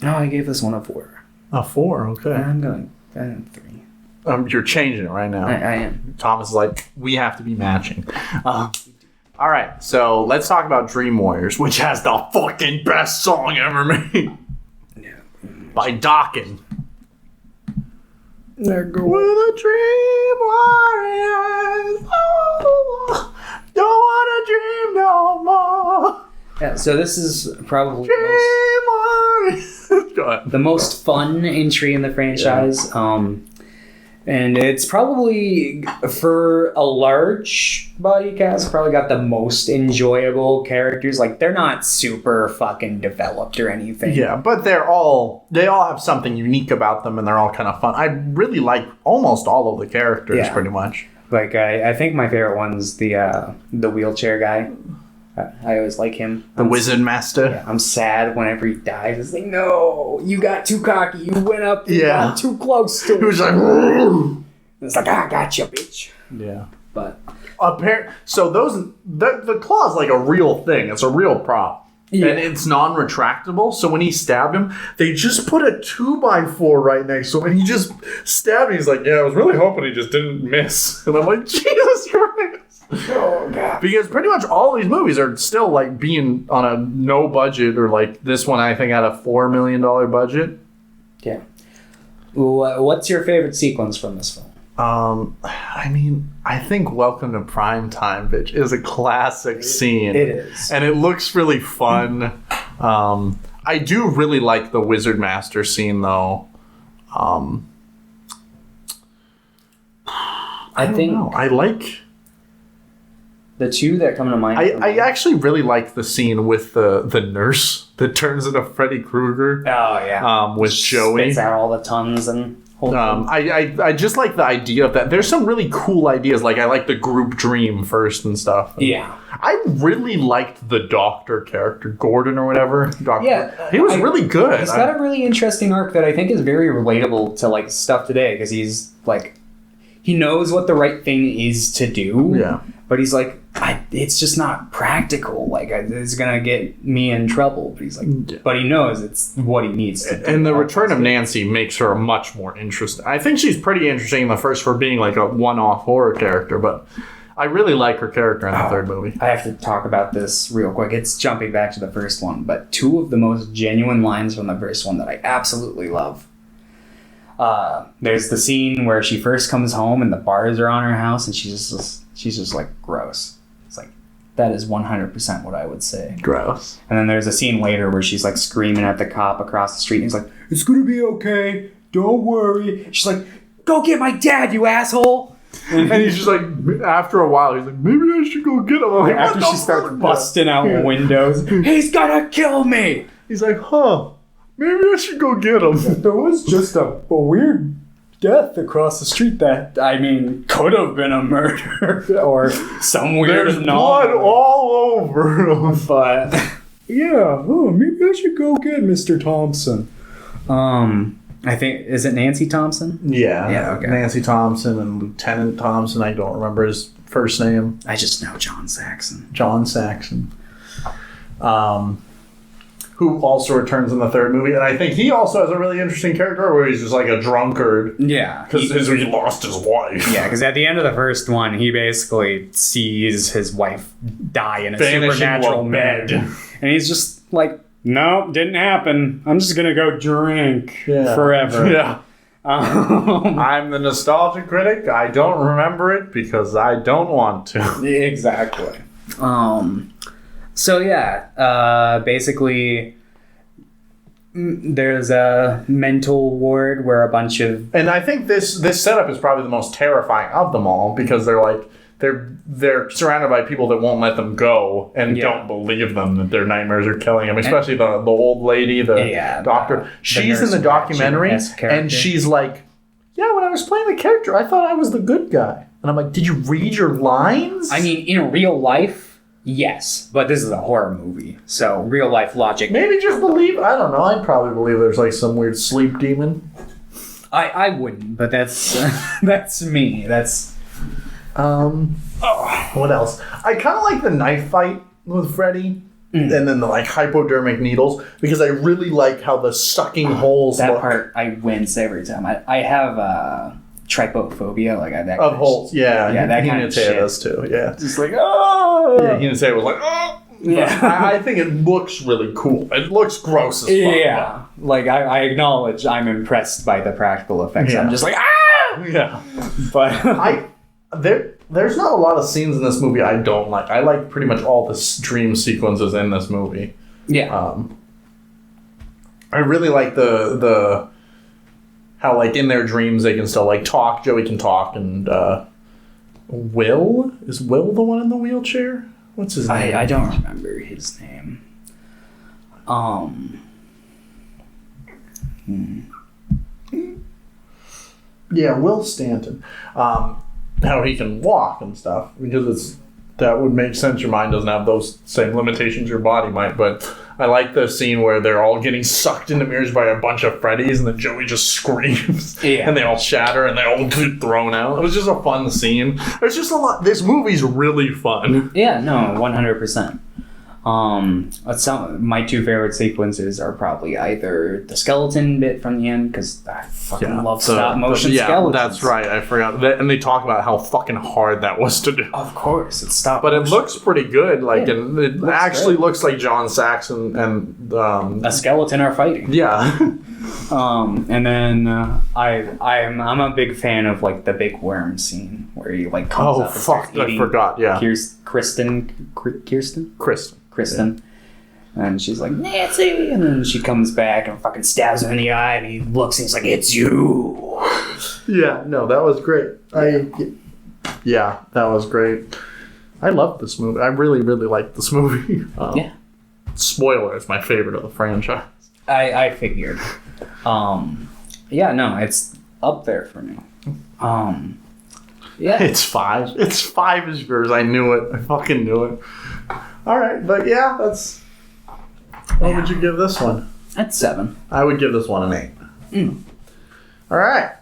No, I gave this one a 4. A 4, okay. I'm going 3. You're changing it right now. I am. Thomas is like, we have to be matching. All right, so let's talk about Dream Warriors, which has the fucking best song ever made. By Dokken. There go. We're the Dream Warriors. Oh, don't want to dream no more. Yeah, so this is probably the most fun entry in the franchise. Yeah. And it's probably, for a large body cast, probably got the most enjoyable characters. Like, they're not super fucking developed or anything. Yeah, but they all have something unique about them, and they're all kind of fun. I really like almost all of the characters, pretty much. Like, I think my favorite one's the wheelchair guy. I always like him. The Wizard Master. Yeah, I'm sad whenever he dies. It's like, no, you got too cocky. You went up and got too close to him. He was like, Rrr. It's like, I got you, bitch. Yeah. But so the claw is like a real thing. It's a real prop. Yeah. And it's non-retractable. So when he stabbed him, they just put a 2x4 right next to him, and he just stabbed him. He's like, yeah, I was really hoping he just didn't miss. And I'm like, Jesus Christ. Oh, God. Because pretty much all these movies are still like being on a no budget, or like this one I think had a $4 million budget. Yeah. What's your favorite sequence from this film? I mean, I think Welcome to Primetime, bitch, is a classic scene. It is. And it looks really fun. I do really like the Wizard Master scene, though. I think I like the two that come to mind. I actually really like the scene with the nurse that turns into Freddy Krueger. Oh yeah. With Joey. Spits out all the tons and. I just like the idea of that. There's some really cool ideas. Like I like the group dream first and stuff. Yeah. I really liked the doctor character, Gordon or whatever. He was really good. He's got a really interesting arc that I think is very relatable to like stuff today, because he's like, he knows what the right thing is to do. Yeah. But he's like, it's just not practical. Like, it's going to get me in trouble. But he's like, but he knows it's what he needs to do. And the return of Nancy makes her much more interesting. I think she's pretty interesting in the first for being like a one-off horror character, but I really like her character in the third movie. I have to talk about this real quick. It's jumping back to the first one, but two of the most genuine lines from the first one that I absolutely love. There's the scene where she first comes home and the bars are on her house, and she's just like, gross. It's like, that is 100% what I would say. Gross. And then there's a scene later where she's like screaming at the cop across the street, and he's like, it's gonna be okay, don't worry. She's like, go get my dad, you asshole. And he's just like, after a while, he's like, maybe I should go get him. Like, after she starts busting out windows, he's gonna kill me. He's like, maybe I should go get him. There was just a weird death across the street that, I mean, could have been a murder or some weird There's blood all over him. But yeah, maybe I should go get Mr. Thompson. I think, is it Nancy Thompson? Yeah. Okay. Nancy Thompson and Lieutenant Thompson. I don't remember his first name. I just know John Saxon. Who also returns in the third movie. And I think he also has a really interesting character where he's just like a drunkard. Yeah. Because he lost his wife. Yeah, because at the end of the first one, he basically sees his wife die in a supernatural bed. And he's just like, no, didn't happen. I'm just going to go drink forever. Yeah. I'm the nostalgia critic. I don't remember it because I don't want to. Exactly. So yeah, basically there's a mental ward where a bunch of... And I think this setup is probably the most terrifying of them all, because they're surrounded by people that won't let them go and don't believe them that their nightmares are killing them, especially the old lady, the doctor. She's in the documentary and she's like, yeah, when I was playing the character, I thought I was the good guy. And I'm like, did you read your lines? I mean, in real life, yes, but this is a horror movie, so real life logic. Maybe just believe. I don't know. I'd probably believe there's like some weird sleep demon. I wouldn't, but that's that's me. That's what else? I kind of like the knife fight with Freddy, and then the like hypodermic needles, because I really like how the sucking holes. That part I wince every time. I have trypophobia, like that. Of holes, yeah. That kind of shit. Does too, yeah. Just like, oh! Yeah, Hinata was like, oh! Yeah. I think it looks really cool. It looks gross as fuck. Yeah. Like, I acknowledge I'm impressed by the practical effects. Yeah. I'm just like, ah! Yeah. But there's not a lot of scenes in this movie I don't like. I like pretty much all the dream sequences in this movie. Yeah. I really like the how, like, in their dreams they can still, like, talk. Joey can talk, and Will? Is Will the one in the wheelchair? What's his name? I don't remember his name. Yeah, Will Stanton. How he can walk and stuff, because that would make sense. Your mind doesn't have those same limitations your body might, but I like the scene where they're all getting sucked into mirrors by a bunch of Freddys, and then Joey just screams, and they all shatter, and they all get thrown out. It was just a fun scene. There's just a lot. This movie's really fun. Yeah, no, 100%. My two favorite sequences are probably either the skeleton bit from the end, because I fucking love stop motion skeletons. That's right. I forgot. And they talk about how fucking hard that was to do. Of course, it's stop. But motion. It looks pretty good. Like, and it actually great. Looks like John Sachs and a skeleton are fighting. Yeah. And then I'm a big fan of, like, the big worm scene where he, like, comes up and starts eating. I forgot. Yeah. Kristen. Yeah. And she's like, Nancy! And then she comes back and fucking stabs him in the eye, and he looks and he's like, it's you! Yeah, no, that was great. Yeah, that was great. I love this movie. I really, really like this movie. Yeah. Spoiler, it's my favorite of the franchise. I figured. Yeah, no, it's up there for me. Yeah. It's 5. It's 5 is yours. I knew it. I fucking knew it. All right, but yeah, that's... What would you give this one? That's 7. I would give this one an 8. All right.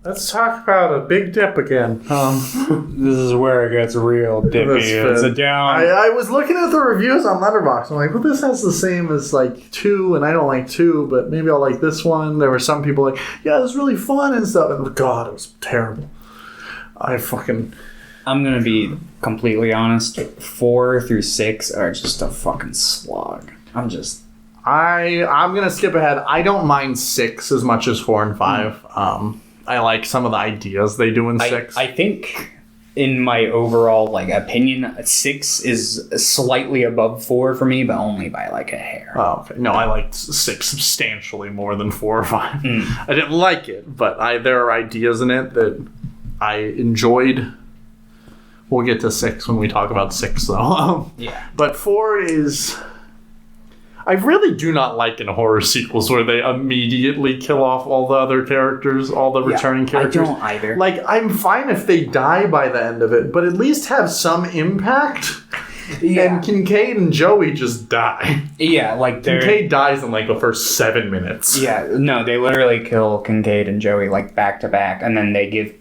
Let's talk about a big dip again. This is where it gets real dippy. It's a down. I was looking at the reviews on Letterboxd. I'm like, well, this has the same as, like, 2, and I don't like 2, but maybe I'll like this one. There were some people like, yeah, it was really fun and stuff. And God, it was terrible. I'm going to be completely honest. 4 through 6 are just a fucking slog. I'm going to skip ahead. I don't mind 6 as much as 4 and 5. I like some of the ideas they do in 6. I think, in my overall, like, opinion, 6 is slightly above 4 for me, but only by, like, a hair. Oh, okay. No, I liked 6 substantially more than 4 or 5. I didn't like it, but there are ideas in it that I enjoyed. We'll get to 6 when we talk about 6, though. Yeah. But 4 is... I really do not like in horror sequels where they immediately kill off all the other characters, all the returning characters. I don't either. Like, I'm fine if they die by the end of it, but at least have some impact. Yeah. And Kincaid and Joey just die. Yeah, like Kincaid dies in, like, the first 7 minutes. Yeah, no, they literally kill Kincaid and Joey, like, back to back, and then they give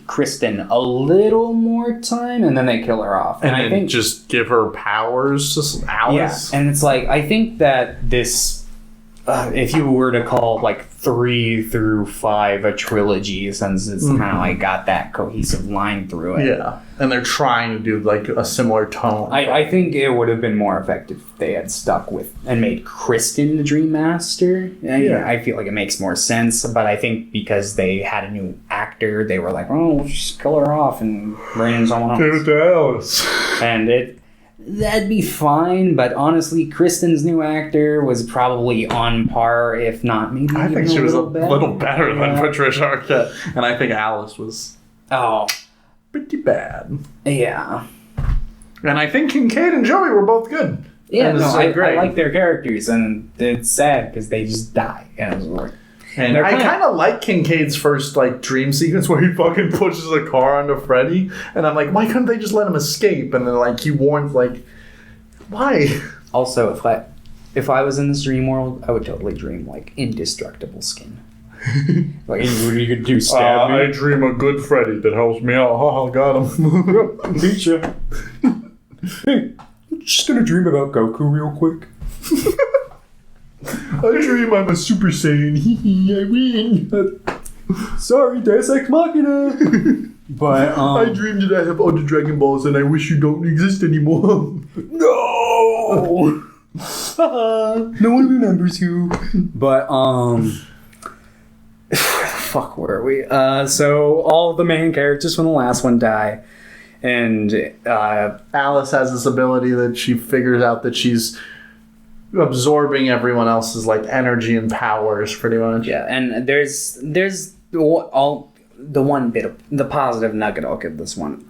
Kristen a little more time, and then they kill her off. And I think just give her powers to Alice. Yeah, and it's like, I think that this, if you were to call, like, 3 through 5 a trilogy, since it's kind of, like, got that cohesive line through it. Yeah, and they're trying to do, like, a similar tone. I think it would have been more effective if they had stuck with and made Kristen the Dream Master. Yeah. I feel like it makes more sense, but I think because they had a new actor, they were like, oh, we'll just kill her off and bring in someone else. Give it to Alice. And that'd be fine, but honestly, Kristen's new actor was probably on par, if not maybe I think she was a little better than Yeah. Patricia Arquette, and I think Alice was pretty bad. Yeah. And I think Kincaid and Joey were both good. Yeah, and no, I like their characters, and it's sad because they just die. And I kind of like Kincaid's first, like, dream sequence where he fucking pushes a car onto Freddy, and I'm like, why couldn't they just let him escape? And then, like, he warns, like, why? Also, if I was in this dream world, I would totally dream, like, indestructible skin. Like, what are you gonna do, stab me? I dream a good Freddy that helps me out. Oh, got him. Beat ya. Hey, I'm just gonna dream about Goku real quick. I dream I'm a Super Saiyan. I win. Sorry, Deus Ex Machina. But I dreamed that I have all the Dragon Balls and I wish you don't exist anymore. No. No one remembers you. But fuck, where are we? So all the main characters from the last one die, and Alice has this ability that she figures out that she's absorbing everyone else's like energy and powers, pretty much. yeah, and there's all the one bit of the positive nugget I'll give this one.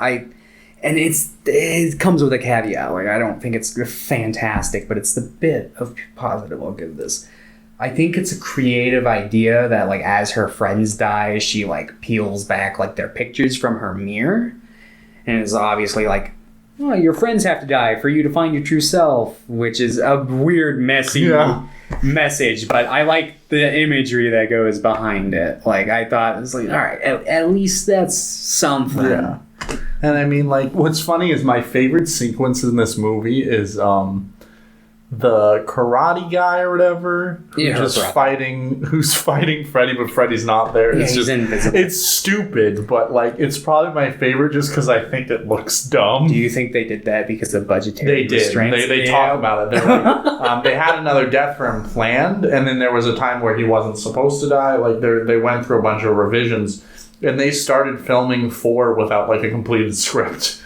It comes with a caveat. Like, I don't think it's fantastic, but it's the bit of positive I'll give this. I think it's a creative idea that, like, as her friends die, she, like, peels back, like, their pictures from her mirror. And it's obviously like, oh, your friends have to die for you to find your true self, which is a weird, messy message. But I like the imagery that goes behind it. Like, I thought, it was like, all right, at least that's something. Yeah. And I mean, like, what's funny is my favorite sequence in this movie is the karate guy or whatever who's fighting Freddy, but Freddy's not there. Yeah, it's he's just invisible. It's stupid, but like it's probably my favorite just because I think it looks dumb. Do you think they did that because of budgetary restraints? They talk about it. They're like, they had another death for him planned, and then there was a time where he wasn't supposed to die. Like they went through a bunch of revisions, and they started filming 4 without like a completed script.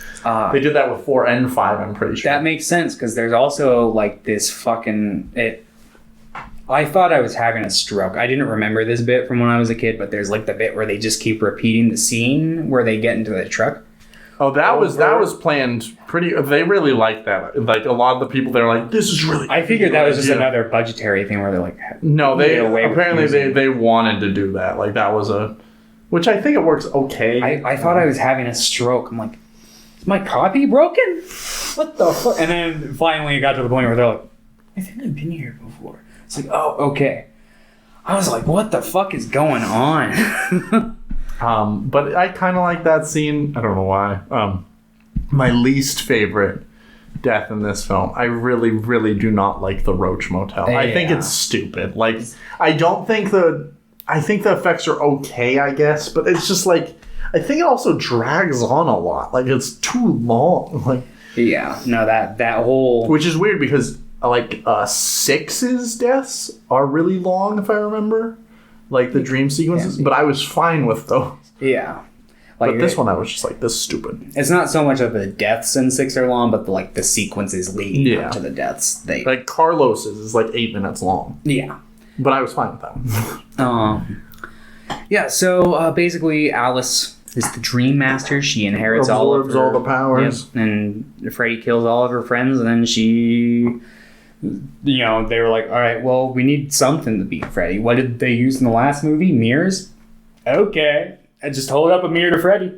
They did that with 4 and 5, I'm pretty sure. That makes sense, because there's also, like, this fucking... I thought I was having a stroke. I didn't remember this bit from when I was a kid, but there's, like, the bit where they just keep repeating the scene where they get into the truck. Oh, that was planned pretty... They really liked that. Like, a lot of the people, they're like, this is really... I figured that was just another budgetary thing where they're like... No, they wanted to do that. Like, that was a... Which I think it works okay. I thought I was having a stroke. I'm like... Is my copy broken? What the fuck? And then finally it got to the point where they're like, I think I've been here before. It's like, oh, okay. I was like, what the fuck is going on? But I kind of like that scene. I don't know why. My least favorite death in this film. I really, really do not like the Roach Motel. I think it's stupid. Like, I think the effects are okay, I guess, but it's just like, I think it also drags on a lot. Like, it's too long. Like, yeah, no, that whole... Which is weird because, like, 6's deaths are really long, if I remember. Like, the dream sequences. Yeah. But I was fine with those. Yeah. Like, but this one, I was just like, this is stupid. It's not so much that the deaths in 6 are long, but, the sequences leading up to the deaths. Like, Carlos's is, 8 minutes long. Yeah. But I was fine with that. Yeah, so, basically, Alice... is the Dream Master. She inherits all the powers. Yep, and Freddy kills all of her friends, and then she... they were like, all right, well, we need something to beat Freddy. What did they use in the last movie? Mirrors? Okay. I just hold up a mirror to Freddy.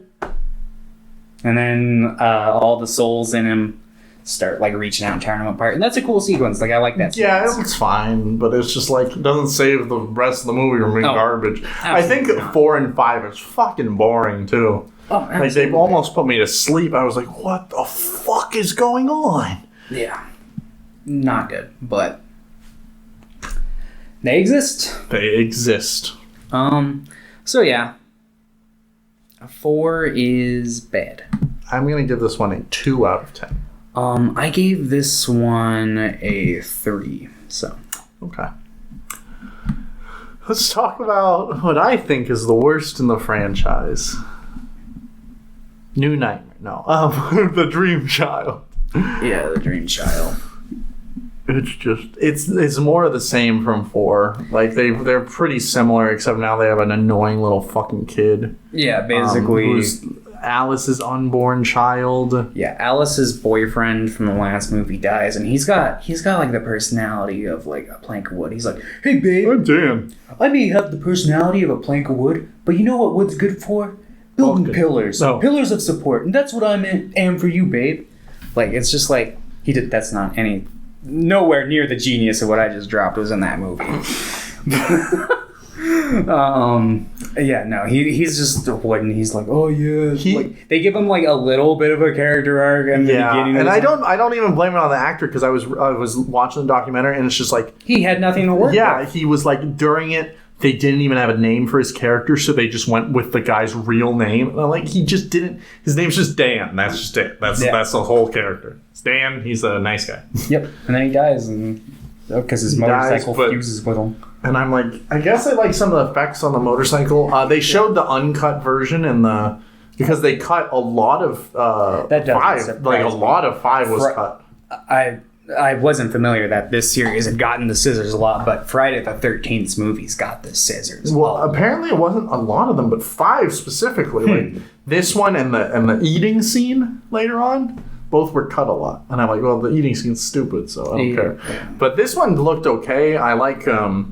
And then all the souls in him start, reaching out and tearing them apart. And that's a cool sequence. I like that sequence. Yeah, it looks fine, but it's just, it doesn't save the rest of the movie from being garbage. I think 4 and 5 is fucking boring, too. Oh, absolutely. They've almost put me to sleep. I was like, what the fuck is going on? Yeah. Not good, but they exist. They exist. So, yeah. 4 is bad. I'm going to give this one a 2 out of 10. I gave this one a 3, so. Okay. Let's talk about what I think is the worst in the franchise. New Nightmare. No. The Dream Child. Yeah, the Dream Child. It's just, it's more of the same from 4. They're pretty similar, except now they have an annoying little fucking kid. Yeah, basically. Who's Alice's unborn child. Yeah, Alice's boyfriend from the last movie dies, and he's got the personality of a plank of wood. He's like, hey babe, I'm Dan. I may have the personality of a plank of wood, but you know what wood's good for? Building pillars. Pillars of support. And that's what I am for you, babe. It's just that's not nowhere near the genius of what I just dropped was in that movie. Yeah, no, he's just wooden. He's like, oh yeah. They give him a little bit of a character arc in the beginning. And I don't even blame it on the actor, because I was watching the documentary and it's just he had nothing to work with. Yeah, he was during it they didn't even have a name for his character, so they just went with the guy's real name. Like, he just didn't. His name's just Dan. That's just it. That's the whole character. It's Dan. He's a nice guy. Yep. And then he dies, and because his motorcycle fuses with him. And I'm like, I guess I like some of the effects on the motorcycle. They showed the uncut version because they cut a lot of 5. Like, a lot of 5 was cut. I wasn't familiar that this series had gotten the scissors a lot, but Friday the 13th movies got the scissors. Well, apparently it wasn't a lot of them, but 5 specifically. Like this one and the eating scene later on, both were cut a lot. And I'm like, well, the eating scene's stupid, so I don't care. Yeah. But this one looked okay. I like the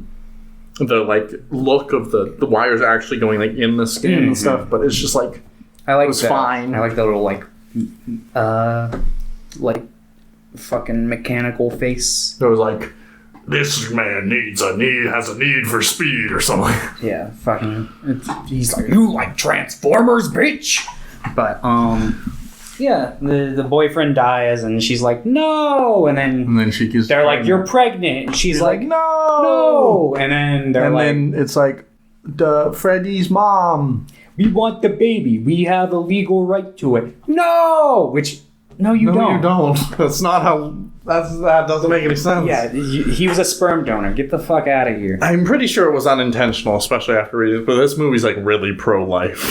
look of the wires actually going like in the skin and stuff, but it's just like it was fine. I like the little like fucking mechanical face. It was like, this man has a need for speed or something. Yeah, fucking. He's like, you like Transformers, bitch. But yeah, the boyfriend dies, and she's like, no, and then she gets. They're like, you're pregnant, and she's like, no, and then then it's like, Freddy's mom. We want the baby. We have a legal right to it. No, which. No, you don't. That's not how... That doesn't make any sense. Yeah, he was a sperm donor. Get the fuck out of here. I'm pretty sure it was unintentional, especially after reading it, but this movie's like really pro-life.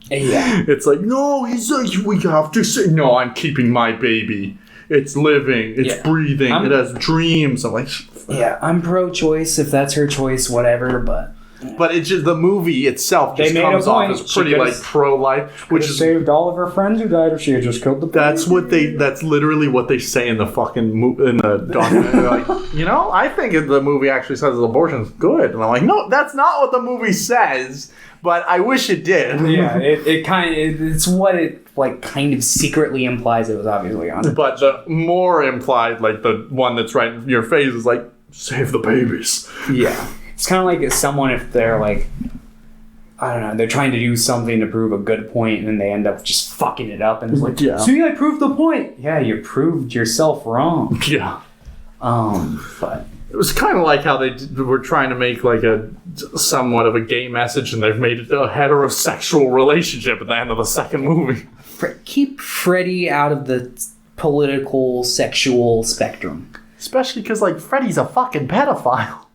Yeah. It's like, no, he's like, we have to say, no, I'm keeping my baby. It's living. It's breathing. It has dreams. I'm like... Yeah, I'm pro-choice if that's her choice, whatever, but... But it's just the movie itself just comes off as pretty like pro-life, which is saved all of her friends who died if she had just killed the baby. That's literally what they say in the fucking in the documentary. Like, I think the movie actually says abortion's good, and I'm like, no, that's not what the movie says. But I wish it did. Yeah, it's what it like kind of secretly implies. It was obviously on it. But the more implied, like the one that's right in your face, is like, save the babies. Yeah. It's kind of like someone if they're like, I don't know, they're trying to do something to prove a good point and then they end up just fucking it up and it's like, see, I proved the point. Yeah, you proved yourself wrong. Yeah. But it was kind of like how they were trying to make like a somewhat of a gay message and they've made it a heterosexual relationship at the end of the second movie. Keep Freddy out of the political sexual spectrum. Especially because like Freddy's a fucking pedophile.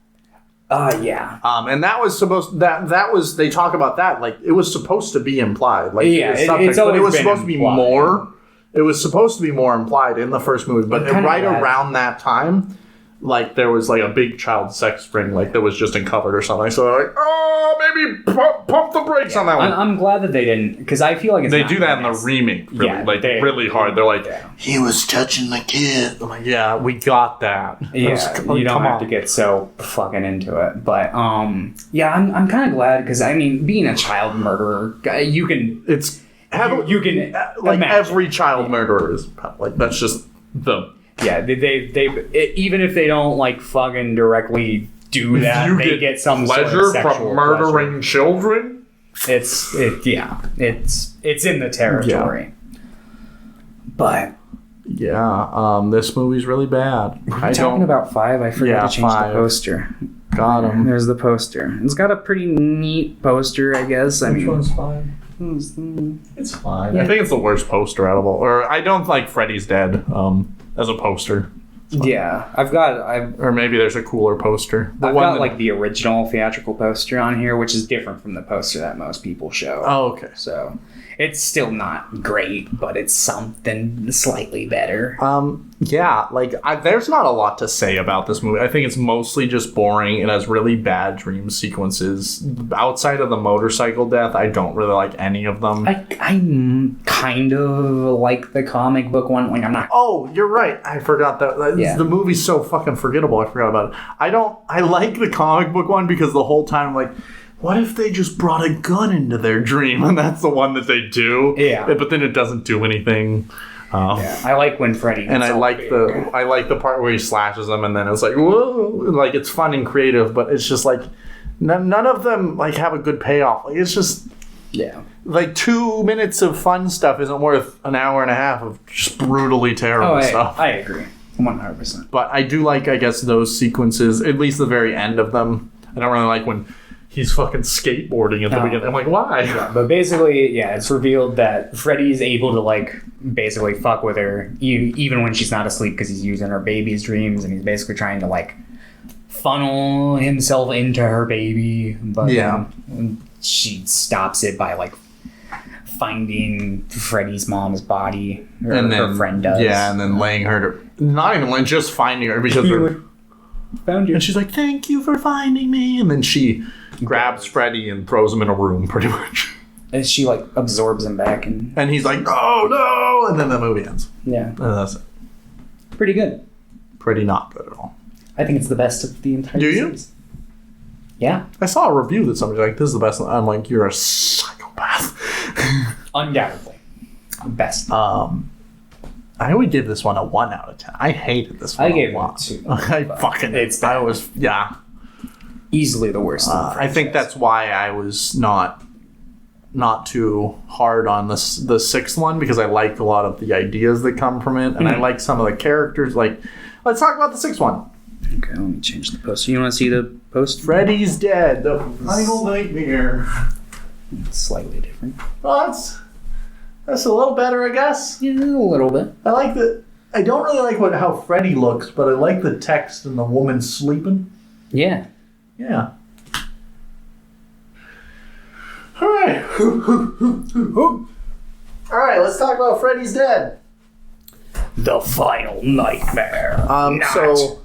Yeah. And that was supposed that was they talk about that like it was supposed to be implied. Like it's but it was supposed to be more. It was supposed to be more implied in the first movie, but right around that time, like there was like a big child sex ring like that was just uncovered or something. So they're like, maybe pump the brakes on that one. I'm glad that they didn't, because I feel like they do that in the remake, really, really hard. They're like, he was touching the kid. I'm like, yeah, we got that. Yeah, you don't have to get so fucking into it, but yeah, I'm kind of glad because I mean, being a child murderer, you can you can like imagine. Every child murderer is like that's just the. Yeah, they even if they don't like fucking directly do that, they get some pleasure sort of from murdering children. It's in the territory. Yeah. But this movie's really bad. Talking about 5, I forgot to change the poster. Got him. There's the poster. It's got a pretty neat poster, I guess. Which one's 5? It's 5. Yeah. I think it's the worst poster out of all. Or I don't like Freddy's Dead. As a poster. Yeah, or maybe there's a cooler poster. I've got like the original theatrical poster on here, which is different from the poster that most people show. Oh, okay. So it's still not great, but it's something slightly better. Yeah, like there's not a lot to say about this movie. I think it's mostly just boring. It has really bad dream sequences. Outside of the motorcycle death, I don't really like any of them. I kind of like the comic book one. Like I'm not. Oh, you're right. I forgot that. Yeah. The movie's so fucking forgettable. I forgot about it. I like the comic book one because the whole time I'm like, what if they just brought a gun into their dream? And that's the one that they do. Yeah. But then it doesn't do anything. Yeah, I like when Freddy. And I like the part where he slashes them, and then it's like, whoa, like it's fun and creative, but it's just like none of them like have a good payoff. Like it's just like 2 minutes of fun stuff isn't worth an hour and a half of just brutally terrible stuff. I agree, 100%. But I do like, I guess, those sequences, at least the very end of them. I don't really like when he's fucking skateboarding at the beginning. I'm like, why? Yeah, but basically, it's revealed that Freddy's able to, like, basically fuck with her even when she's not asleep because he's using her baby's dreams, and he's basically trying to, like, funnel himself into her baby. But she stops it by, like, finding Freddy's mom's body, or and then, her friend does. Yeah, and then laying her to... Not even just finding her, because... Found you. And she's like, thank you for finding me. And then she grabs Freddy and throws him in a room, pretty much. And she, like, absorbs him back. And he's like, oh, no! And then the movie ends. Yeah. And that's it. Pretty good. Pretty not good at all. I think it's the best of the entire series. Yeah. I saw a review that somebody's like, this is the best. I'm like, you're a psychopath. Undoubtedly. Best. I would give this one a 1 out of 10. I hated this one. I gave it a 2. Easily the worst. I think that's why I was not too hard on the sixth one, because I liked a lot of the ideas that come from it, and I like some of the characters. Like, let's talk about the sixth one. Okay, let me change the poster. You want to see the poster? Freddy's dead. The final nightmare. It's slightly different. Well, that's a little better, I guess. Yeah, a little bit. I like the... I don't really like how Freddy looks, but I like the text and the woman sleeping. Yeah. Yeah. All right. All right, let's talk about Freddy's Dead. The final nightmare. So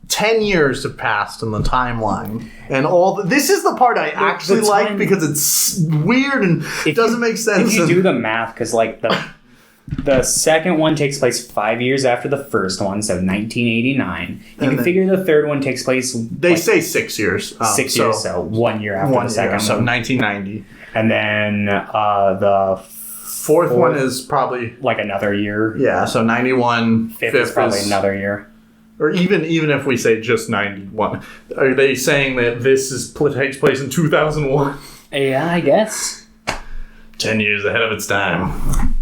10 years have passed in the timeline, and this is the part I actually like, because it's weird and it doesn't make sense. If you do the math, because like the second one takes place 5 years after the first one, so 1989. You can figure the third one takes place. They say 6 years. 6 years, so 1 year after the second one. So 1990. And then the fourth one is probably like another year. Yeah, so 91. Fifth is probably another year. Or even if we say just 91, are they saying that this takes place in 2001? Yeah, I guess. 10 years ahead of its time.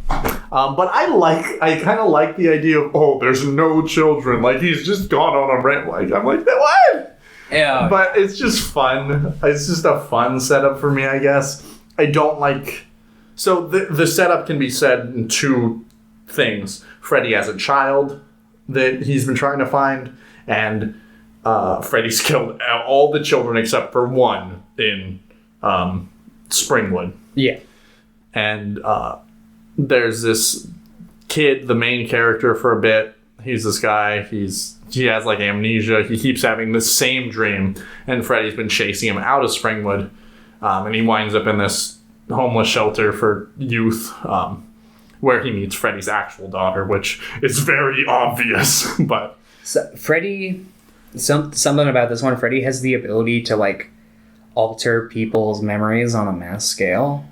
But I kind of like the idea of, there's no children. Like, he's just gone on a rant. Like, I'm like, what? Yeah. But it's just fun. It's just a fun setup for me, I guess. I don't like... So the setup can be said in two things. Freddy as a child that he's been trying to find, and Freddy's killed all the children except for one in Springwood. Yeah. And there's this kid, the main character for a bit. He's this guy. He has like amnesia. He keeps having the same dream, and Freddy's been chasing him out of Springwood, and he winds up in this homeless shelter for youth, where he meets Freddy's actual daughter, which is very obvious. But so Freddy, something about this one, Freddy has the ability to like alter people's memories on a mass scale.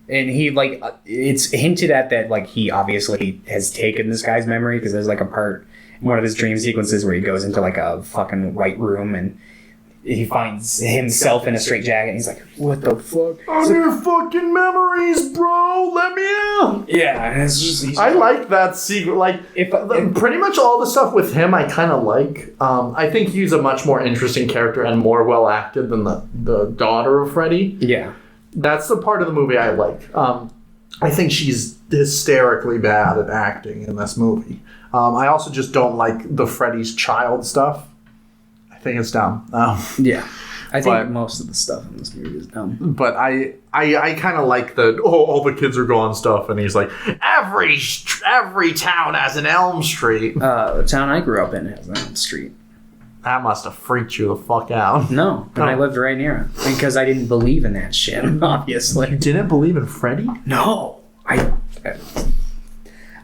And he, like, it's hinted at that, like, he obviously has taken this guy's memory, because there's, like, a part in one of his dream sequences where he goes into, like, a fucking white room, and he finds himself in a straitjacket, and he's like, what the fuck? I'm your fucking memories, bro! Let me out! Yeah, and it's just... I like that secret. Like, pretty much all the stuff with him I kind of like. I think he's a much more interesting character and more well-acted than the daughter of Freddy. Yeah. That's the part of the movie I like. I think she's hysterically bad at acting in this movie. I also just don't like the Freddy's child stuff. I think it's dumb. Yeah. I think most of the stuff in this movie is dumb. But I kind of like all the kids are gone stuff, and he's like, every town has an Elm Street. The town I grew up in has an Elm Street. That must have freaked you the fuck out. No, and I lived right near it. Because I didn't believe in that shit, obviously. You didn't believe in Freddy? No. I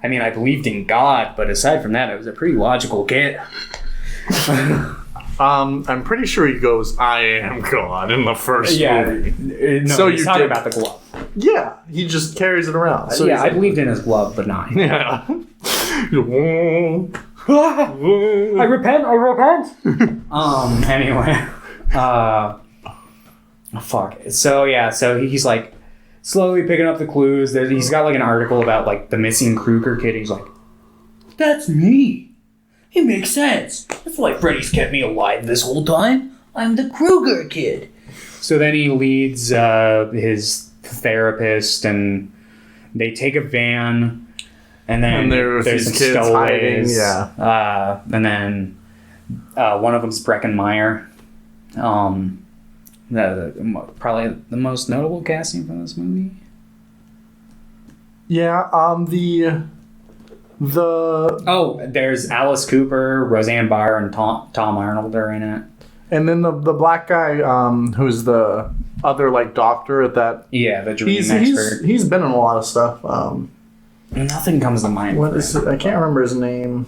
mean, I believed in God, but aside from that, I was a pretty logical kid. I'm pretty sure he goes, I am God in the first movie. No, so he's talking about the glove. Yeah, he just carries it around. So I believed in his glove, but not him. Yeah. I repent. Anyway. Fuck. So he's like slowly picking up the clues. He's got like an article about like the missing Krueger kid. He's like, that's me. It makes sense. That's why Freddy's kept me alive this whole time. I'm the Krueger kid. So then he leads his therapist, and they take a van, and then there's there's these some kids hiding, stowaways. yeah. And then one of them's Breckenmeyer. Probably the most notable casting from this movie. Yeah, There's Alice Cooper, Roseanne Barr, and Tom Arnold are in it. and then the black guy, who's the other like doctor at that. Yeah, the dream expert. He's been in a lot of stuff. Nothing comes to mind. What is it? I can't remember his name.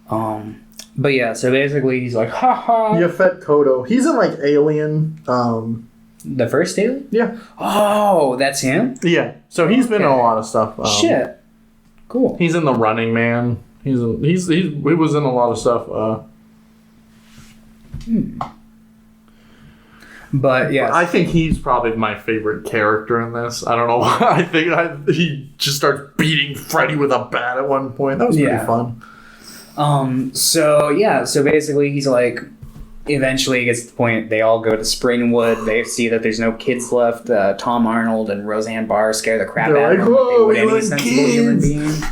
But yeah, so basically he's like, ha ha. Yaphet Kotto. He's in like Alien. The first Alien? Yeah. Oh, that's him? Yeah. So he's been in a lot of stuff. Shit. Cool. He's in The Running Man. He was in a lot of stuff. But yeah, I think he's probably my favorite character in this. I don't know why. I think he just starts beating Freddy with a bat at one point. That was pretty fun. So basically he's like, eventually it gets to the point they all go to Springwood. They see that there's no kids left. Tom Arnold and Roseanne Barr scare the crap out of them. Whoa, like they would any sensible human being.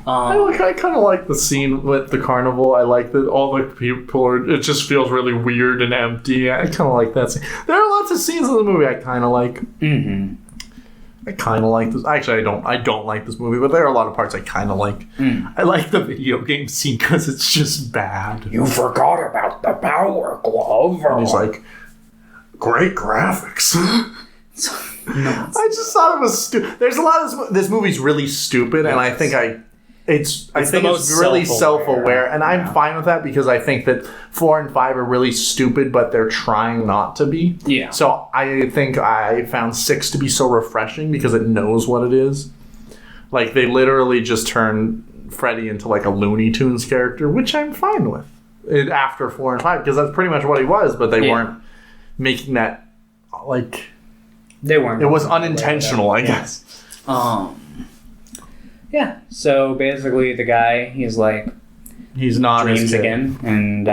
I kind of like the scene with the carnival. I like that all the people are. It just feels really weird and empty. I kind of like that scene. There are lots of scenes in the movie I kind of like. Mm-hmm. I kind of like this. Actually, I don't like this movie, but there are a lot of parts I kind of like. I like the video game scene because it's just bad. You forgot about the power glove. And he's like, great graphics. I just thought it was stupid. There's a lot of this movie's really stupid, and I think it's really self-aware, and I'm fine with that because I think that 4 and 5 are really stupid, but they're trying not to be. Yeah. So I think I found 6 to be so refreshing because it knows what it is. Like, they literally just turn Freddy into like a Looney Tunes character, which I'm fine with after 4 and 5 because that's pretty much what he was, but they weren't making that like. They weren't. It was unintentional, I guess. Yeah, so basically the guy, he's like, he's not dreams again, and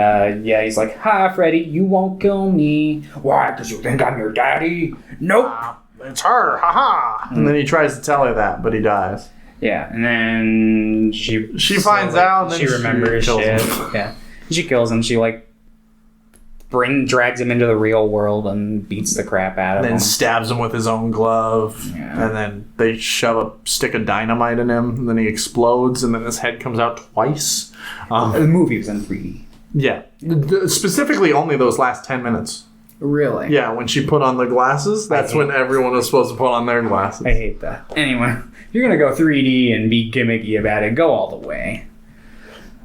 he's like, "Hi, Freddy, you won't kill me. Why? Because you think I'm your daddy? Nope. It's her, haha." And then he tries to tell her that, but he dies. Yeah, and then she finds out, and then she remembers shit. Yeah, she kills him. She like drags him into the real world and beats the crap out of him. And then stabs him with his own glove. Yeah. And then they shove a stick of dynamite in him. And then he explodes. And then his head comes out twice. The movie was in 3D. Yeah. Specifically only those last 10 minutes. Really? Yeah, when she put on the glasses, that's when everyone was supposed to put on their glasses. I hate that. Anyway, if you're going to go 3D and be gimmicky about it, go all the way.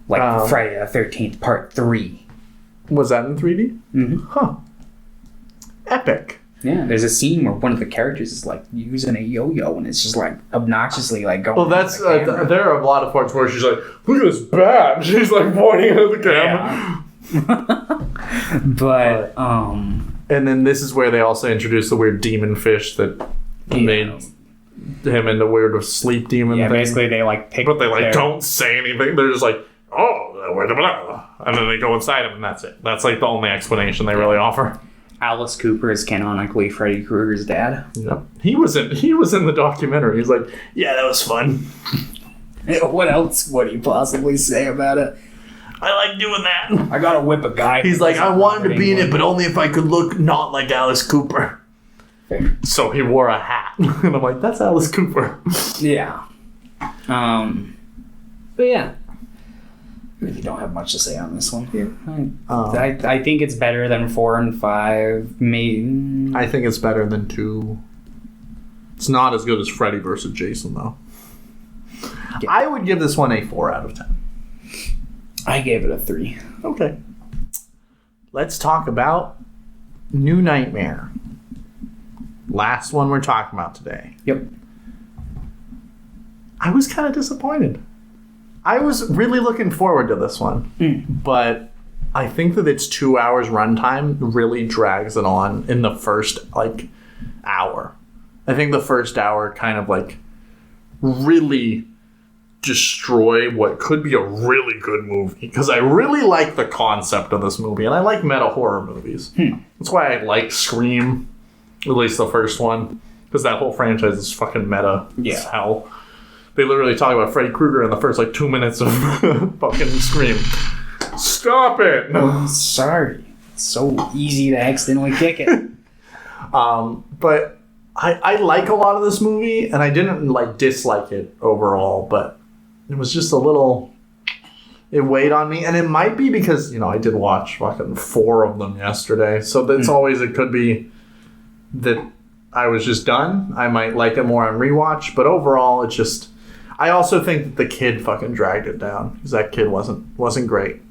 Like Friday the 13th, Part 3. Was that in 3D? Mm-hmm. Huh. Epic. Yeah, there's a scene where one of the characters is like using a yo-yo and it's just like obnoxiously like going. Well, that's there are a lot of parts where she's like, "Look at this bat." She's like pointing at the camera. Yeah. But and then this is where they also introduced the weird demon fish that made him into weird sleep demon. Yeah, thing. Basically they like pick. But they like don't say anything. They're just like, "Oh, blah, blah, blah," and then they go inside him, and that's it. That's like the only explanation they really offer. Alice Cooper is canonically Freddy Krueger's dad. Yep. He was in the documentary. He's like, "Yeah, that was fun." What else would he possibly say about it? I like doing that. I gotta whip a guy. He's like, "I wanted to be in it, but only if I could look not like Alice Cooper." Fair. So he wore a hat, and I'm like, "That's Alice Cooper." Yeah. But yeah. I really don't have much to say on this one. Yeah. I think it's better than 4 and 5. Maybe. I think it's better than 2. It's not as good as Freddy vs. Jason, though. Yeah. I would give this one a 4 out of 10. I gave it a 3. Okay. Let's talk about New Nightmare. Last one we're talking about today. Yep. I was kind of disappointed. I was really looking forward to this one, but I think that its 2 hours runtime really drags it on in the first hour. I think the first hour kind of really destroy what could be a really good movie, because I really like the concept of this movie, and I like meta horror movies. That's why I like Scream, at least the first one, because that whole franchise is fucking meta as hell. They literally talk about Freddy Krueger in the first 2 minutes of fucking Scream. Stop it! Sorry. It's so easy to accidentally kick it. But I like a lot of this movie, and I didn't dislike it overall, but it was just a little, it weighed on me. And it might be because, I did watch fucking 4 of them yesterday. So that's always, it could be that I was just done. I might like it more on rewatch. But overall, it's just, I also think that the kid fucking dragged it down. Because that kid wasn't great.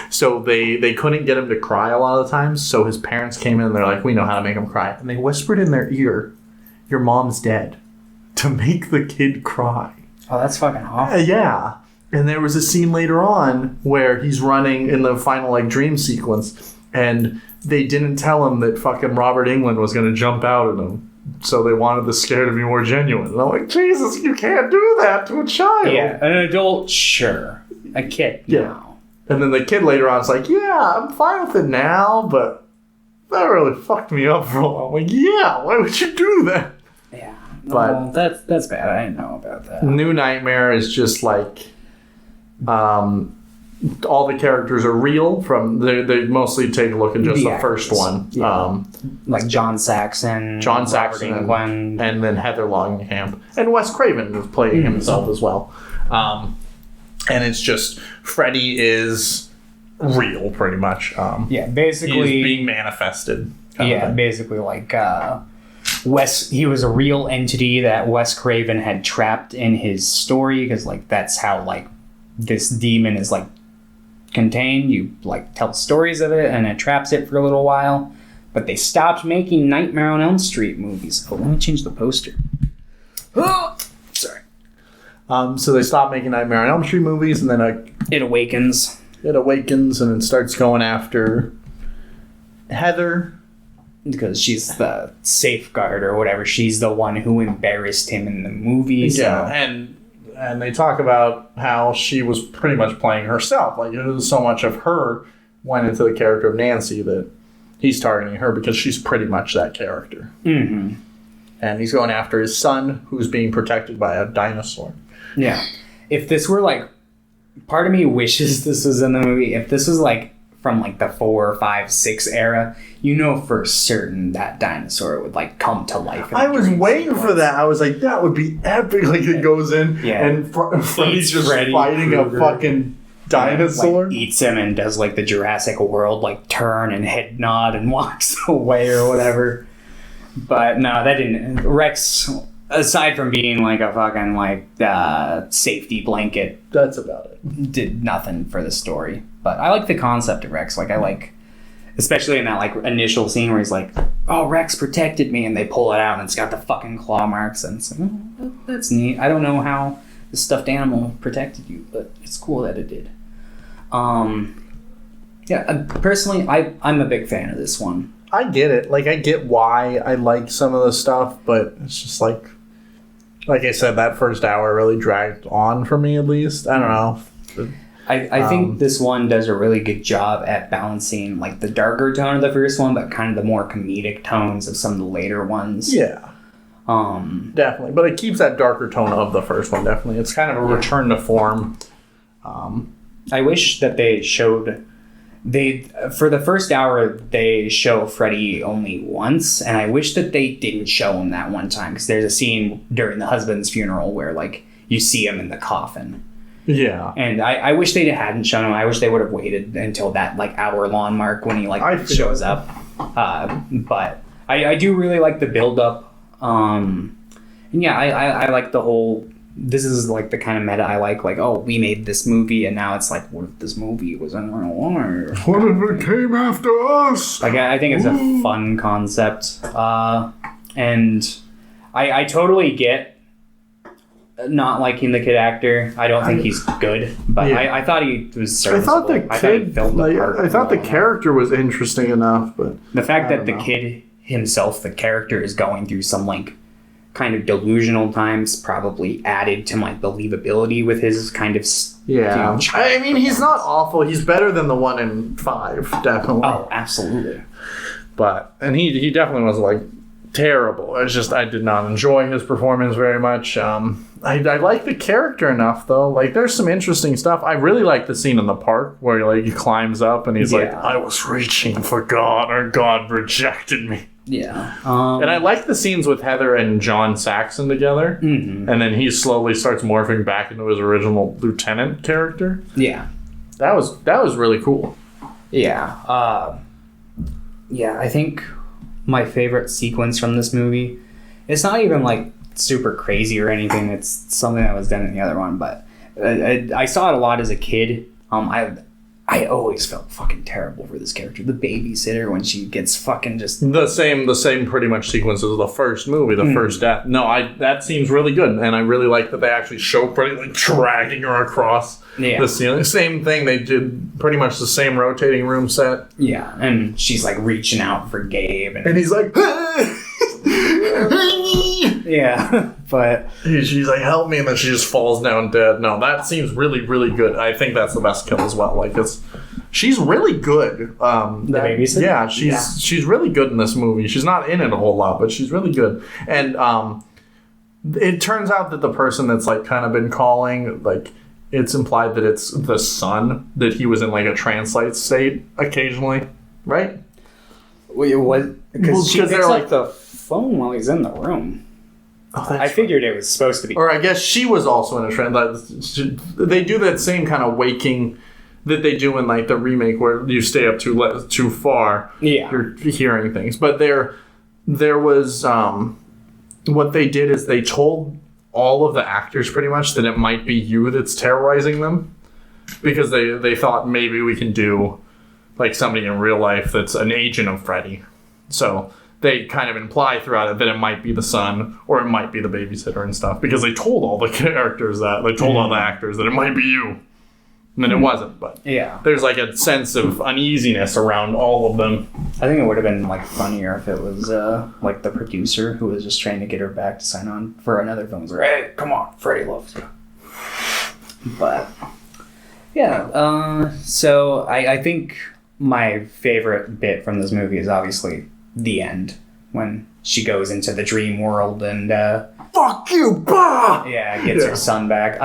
So they couldn't get him to cry a lot of the times. So his parents came in and they're like, we know how to make him cry. And they whispered in their ear, your mom's dead. To make the kid cry. Oh, that's fucking awful. Yeah. And there was a scene later on where he's running in the final dream sequence, and they didn't tell him that fucking Robert Englund was going to jump out at him. So they wanted the scare to be more genuine. And I'm like, Jesus, you can't do that to a child. Yeah, an adult, sure. A kid, no. And then the kid later on is like, yeah, I'm fine with it now, but that really fucked me up for a while. I'm like, yeah, why would you do that? Yeah. But that's bad. I didn't know about that. New Nightmare is just all the characters are real. They mostly take a look at just the first one. Yeah. Like John Saxon, England, and then Heather Langenkamp, and Wes Craven is playing himself as well. And it's just Freddy is real, pretty much. Basically he's being manifested. Basically he was a real entity that Wes Craven had trapped in his story, because that's how this demon is contained. You tell stories of it and it traps it for a little while. But they stopped making Nightmare on Elm Street movies. Oh, let me change the poster. Sorry. So they stopped making Nightmare on Elm Street movies, and then it awakens. It awakens and it starts going after Heather. Because she's the safeguard or whatever. She's the one who embarrassed him in the movie. So. Yeah, and they talk about how she was pretty much playing herself. It was so much of her went into the character of Nancy that he's targeting her because she's pretty much that character. Mm-hmm. And he's going after his son, who's being protected by a dinosaur. Yeah. If this were part of me wishes this was in the movie. If this was from the 4, 5, 6 era, for certain that dinosaur would come to life. I was waiting for that. I was like, that would be epic. It goes in and Freddy's just fighting Krueger. A fucking dinosaur. Eats him and does the Jurassic World turn and head nod and walks away or whatever. But no, that didn't. Rex, aside from being a fucking safety blanket, that's about it. Did nothing for the story. But I like the concept of Rex. I like, especially in that initial scene where he's like, "Oh, Rex protected me," and they pull it out and it's got the fucking claw marks, and it's that's neat. I don't know how the stuffed animal protected you, but it's cool that it did. Personally, I'm a big fan of this one. I get it. I get why I like some of the stuff, but it's just like I said, that first hour really dragged on for me, at least. I don't know. I think this one does a really good job at balancing the darker tone of the first one, but kind of the more comedic tones of some of the later ones. Yeah. Definitely. But it keeps that darker tone of the first one, definitely. It's kind of a return to form. I wish that they showed... For the first hour, they show Freddy only once, and I wish that they didn't show him that one time, because there's a scene during the husband's funeral where, you see him in the coffin. Yeah. And I wish they hadn't shown him. I wish they would have waited until that hour-long mark when he shows up. But I do really like the build-up. And yeah, I like the whole... This is the kind of meta I like. Oh, we made this movie, and now it's what if this movie was in real life? What if it came after us? I think it's a fun concept. And I totally get not liking the kid actor. I don't think he's good, but yeah. I thought he was serviceable. I thought the character was interesting enough, but the fact that the kid himself, the character, is going through some kind of delusional times probably added to like believability with his kind of Yeah, I mean, he's not awful. He's better than the one in 5, definitely. Oh, absolutely. And he definitely was like terrible. It's just I did not enjoy his performance very much. I like the character enough though. Like there's some interesting stuff. I really like the scene in the park where he climbs up and he's like, I was reaching for God, or God rejected me. Yeah. And I like the scenes with Heather and John Saxon together. Mm-hmm. And then he slowly starts morphing back into his original lieutenant character. Yeah. That was really cool. Yeah. Yeah, I think my favorite sequence from this movie, it's not even like super crazy or anything. It's something that was done in the other one, but I saw it a lot as a kid. I always felt fucking terrible for this character, the babysitter, when she gets fucking just the same pretty much sequence as the first movie, the first death. No, that seems really good, and I really like that they actually show Freddy like dragging her across the ceiling. Same thing, they did pretty much the same rotating room set. Yeah, and she's like reaching out for Gabe, and he's like, yeah, but she's like, help me, and then she just falls down dead. No, that seems really, really good. I think that's the best kill as well. Like she's really good. The babysitter? Yeah, she's really good in this movie. She's not in it a whole lot, but she's really good. And it turns out that the person that's like kind of been calling, like, it's implied that it's the son, that he was in like a trance-like state occasionally, right? Wait, what? Because she picks up the phone while he's in the room. Oh, I figured it was supposed to be. Or I guess she was also in a trance. They do that same kind of waking that they do in like the remake where you stay up too far. Yeah. You're hearing things. But there was what they did is they told all of the actors pretty much that it might be you that's terrorizing them, because they thought maybe we can do like somebody in real life that's an agent of Freddy. So they kind of imply throughout it that it might be the son or it might be the babysitter and stuff, because they told all the characters that. They told all the actors that it might be you. And then it wasn't, but there's like a sense of uneasiness around all of them. I think it would have been like funnier if it was like the producer who was just trying to get her back to sign on for another film. He's like, hey, come on, Freddy loves you. But yeah, so I think my favorite bit from this movie is obviously the end, when she goes into the dream world and fuck you, bah! Gets her son back.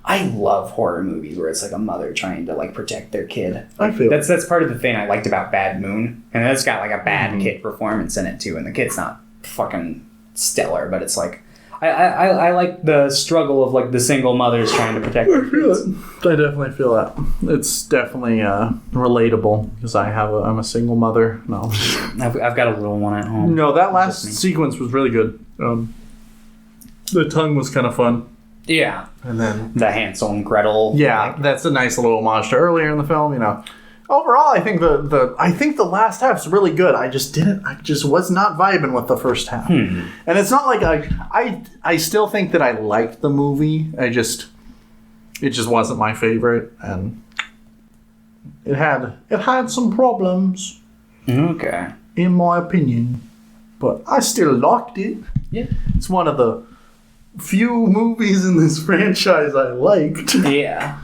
I love horror movies where it's like a mother trying to like protect their kid. I feel that's part of the thing I liked about Bad Moon, and that's got like a bad kid performance in it too, and the kid's not fucking stellar, but it's like I like the struggle of like the single mothers trying to protect their kids. I definitely feel that. It's definitely relatable, because I'm a single mother. No, I've got a little one at home. No, that last sequence was really good. The tongue was kind of fun. Yeah. And then the Hansel and Gretel. Yeah, that's a nice little homage to earlier in the film, Overall, I think the last half's really good. I just was not vibing with the first half. And it's not like I still think that I liked the movie. It just wasn't my favorite, and it had some problems. Okay. In my opinion. But I still liked it. Yeah. It's one of the few movies in this franchise I liked. Yeah.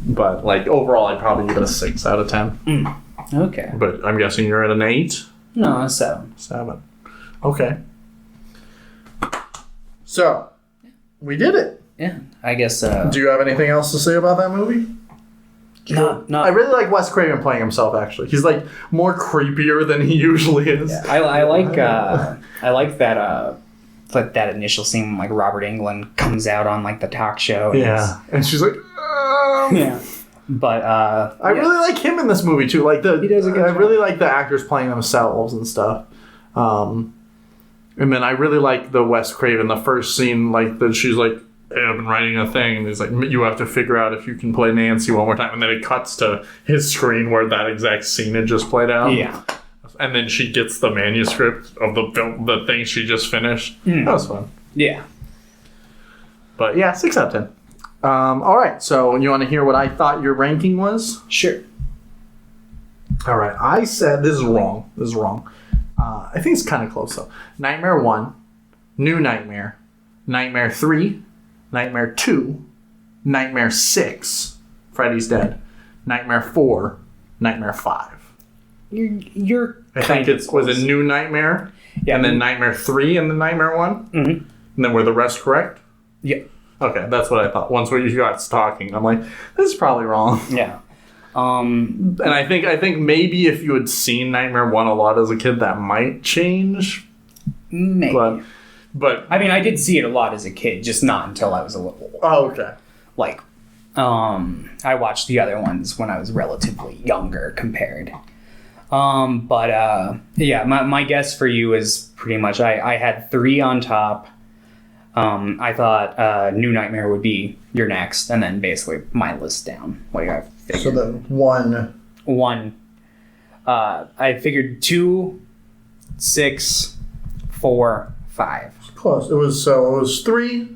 But like overall, I'd probably give it a 6 out of 10. Okay. But I'm guessing you're at an 8? No, a 7. 7. Okay. So, we did it. Yeah, I guess. Do you have anything else to say about that movie? No. I really like Wes Craven playing himself. Actually, he's like more creepier than he usually is. Yeah, I like that. Like that initial scene when like Robert Englund comes out on like the talk show. And she's like, yeah. But I really like him in this movie too. Like he does a good job. really like the actors playing themselves and stuff. And then I really like the Wes Craven. The first scene, like that, she's like, hey, I've been writing a thing, and he's like, you have to figure out if you can play Nancy one more time. And then it cuts to his screen where that exact scene had just played out. Yeah. And then she gets the manuscript of the film, the thing she just finished. That was fun. Yeah. But yeah, 6 out of 10. All right, so you want to hear what I thought your ranking was? Sure. All right, I said this is wrong. I think it's kind of close though. Nightmare 1, New Nightmare, Nightmare 3, Nightmare 2, Nightmare 6, Freddy's Dead, Nightmare 4, Nightmare 5. You're I think it was a New Nightmare, and then Nightmare 3 and then Nightmare 1? Mm-hmm. And then were the rest correct? Yeah. Okay, that's what I thought. Once you got talking, I'm like, this is probably wrong. Yeah. And I think maybe if you had seen Nightmare 1 a lot as a kid, that might change. Maybe. But I mean, I did see it a lot as a kid, just not until I was a little older. Oh, okay. Like, I watched the other ones when I was relatively younger compared. Yeah, my guess for you is pretty much, I had 3 on top. I thought New Nightmare would be your next, and then basically my list down. Like I figured. So then 1. 1. I figured 2, 6, 4, 5. Close. It was 3,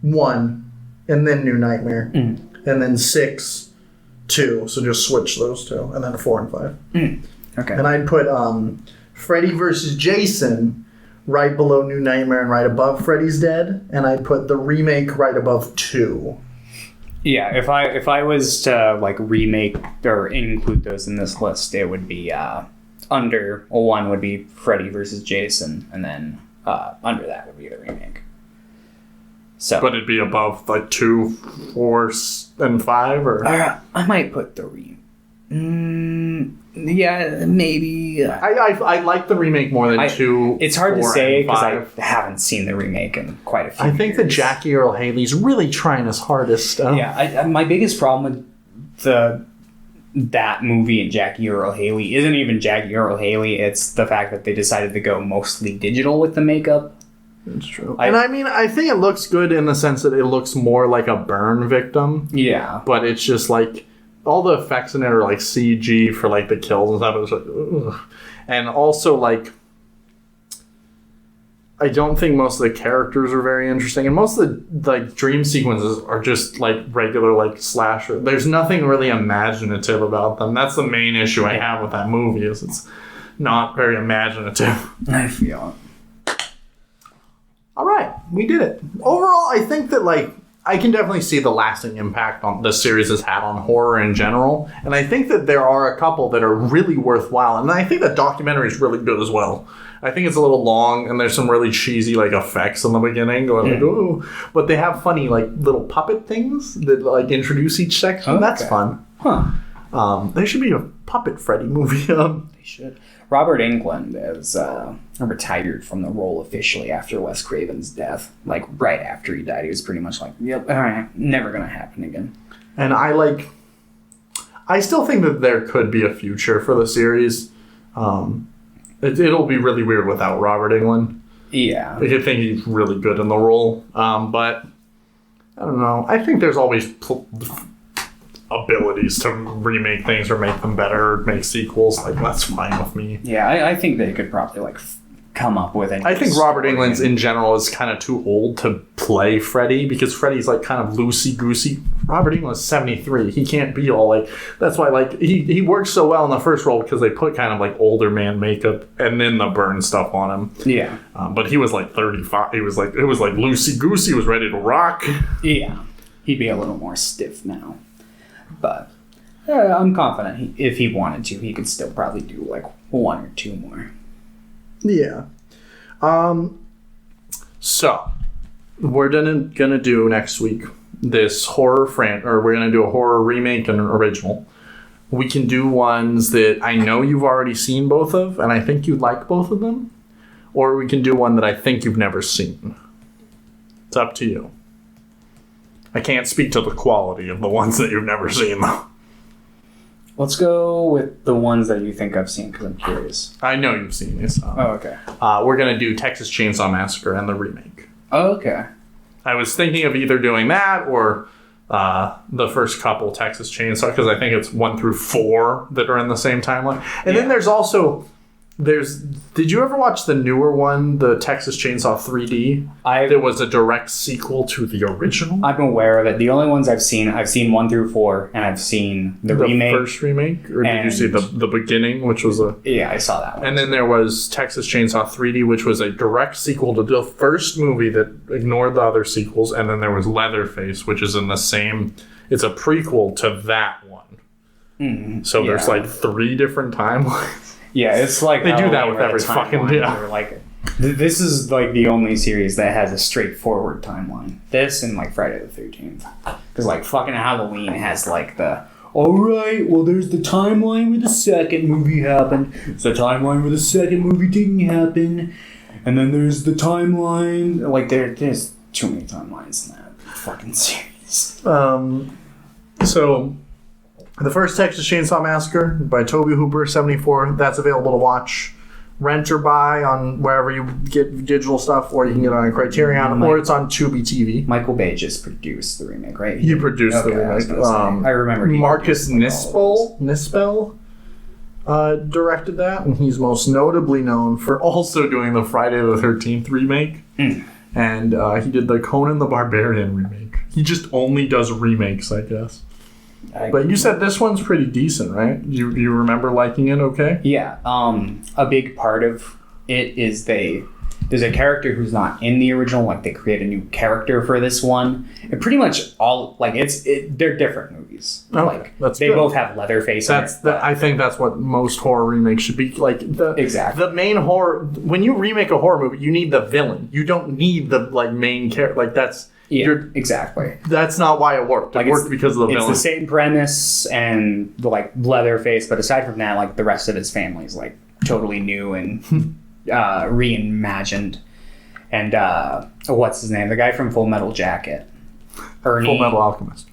1, and then New Nightmare, and then 6, 2. So just switch those 2, and then 4 and 5. Okay. And I'd put Freddy versus Jason right below New Nightmare and right above Freddy's Dead, and I'd put the remake right above 2. Yeah, if I was to like remake or include those in this list, it would be under 1 would be Freddy versus Jason, and then under that would be the remake. So, but it'd be above like 2, 4, and 5, or I might put the yeah, maybe. I like the remake more than 2. It's hard to say because I 5. haven't seen the remake in quite a few I think years. that Jackie Earle Haley's really trying his hardest. Yeah, my biggest problem with that movie and Jackie Earle Haley isn't even Jackie Earle Haley. It's the fact that they decided to go mostly digital with the makeup. It's true. I think it looks good in the sense that it looks more like a burn victim. Yeah. But it's just like all the effects in it are like CG for like the kills and stuff. It was like, ugh. And also like, I don't think most of the characters are very interesting, and most of the like dream sequences are just like regular like slasher. There's nothing really imaginative about them. That's the main issue I have with that movie, is it's not very imaginative. I feel it. All right, we did it. Overall, I think that like I can definitely see the lasting impact on the series has had on horror in general, and I think that there are a couple that are really worthwhile, and I think the documentary is really good as well. I think it's a little long, and there's some really cheesy like effects in the beginning, going like, ooh, but they have funny like little puppet things that like introduce each section. Okay. That's fun. Huh. There should be a puppet Freddy movie. They should. Robert Englund is retired from the role officially after Wes Craven's death. Like right after he died, he was pretty much like, "Yep, all right, never gonna happen again." And I still think that there could be a future for the series. It'll be really weird without Robert Englund. Yeah, I think he's really good in the role, but I don't know. I think there's always abilities to remake things or make them better, or make sequels. Like that's fine with me. Yeah, I think they could probably like come up with. I think Robert Englund's in general is kind of too old to play Freddy, because Freddy's like kind of loosey goosey. Robert Englund's 73. He can't be all like. That's why like he works so well in the first role, because they put kind of like older man makeup and then the burn stuff on him. Yeah, but he was like 35. It was like loosey goosey. Was ready to rock. Yeah, he'd be a little more stiff now. But I'm confident if he wanted to, he could still probably do like 1 or 2 more. Yeah. So we're gonna do next week this horror or we're gonna do a horror remake and an original. We can do ones that I know you've already seen both of, and I think you like both of them, or we can do one that I think you've never seen. It's up to you. I can't speak to the quality of the ones that you've never seen, though. Let's go with the ones that you think I've seen, because I'm curious. I know you've seen these. Okay. We're going to do Texas Chainsaw Massacre and the remake. Okay. I was thinking of either doing that or the first couple Texas Chainsaw, because I think it's 1 through 4 that are in the same timeline. And then there's also Did you ever watch the newer one, the Texas Chainsaw 3D? There was a direct sequel to the original. I'm aware of it. The only ones I've seen 1 through 4, and I've seen the remake. The first remake? Or did you see the beginning, which was a... Yeah, I saw that one. And then there was Texas Chainsaw 3D, which was a direct sequel to the first movie that ignored the other sequels. And then there was Leatherface, which is in the same... It's a prequel to that one. So there's like 3 different timelines. Yeah, it's like they do that with every fucking like this is like the only series that has a straightforward timeline. This and like Friday the 13th, because like fucking Halloween has like the alright, well there's the timeline where the second movie happened, there's the timeline where the second movie didn't happen, and then there's the timeline like there's too many timelines in that fucking series. So. The first Texas Chainsaw Massacre by Tobe Hooper, 74. That's available to watch, rent or buy on wherever you get digital stuff, or you can get it on Criterion, or it's on Tubi TV. Michael Bay just produced the remake, right? He produced the remake. I remember. Marcus Nispel directed that, and he's most notably known for also doing the Friday the 13th remake. And he did the Conan the Barbarian remake. He just only does remakes, I guess. But you said this one's pretty decent, right? You remember liking it okay? Yeah. A big part of it is there's a character who's not in the original, like they create a new character for this one. And pretty much all like they're different movies. Okay, like they both have Leatherface. I think that's what most horror remakes should be. Like exactly the main horror, when you remake a horror movie, you need the villain. You don't need the like main character. Like that's exactly. That's not why it worked. It worked because of the villain. It's the same premise and the like Leatherface, but aside from that, like the rest of his family is like totally new and reimagined. And what's his name? The guy from Full Metal Jacket, Ernie. Full Metal Alchemist.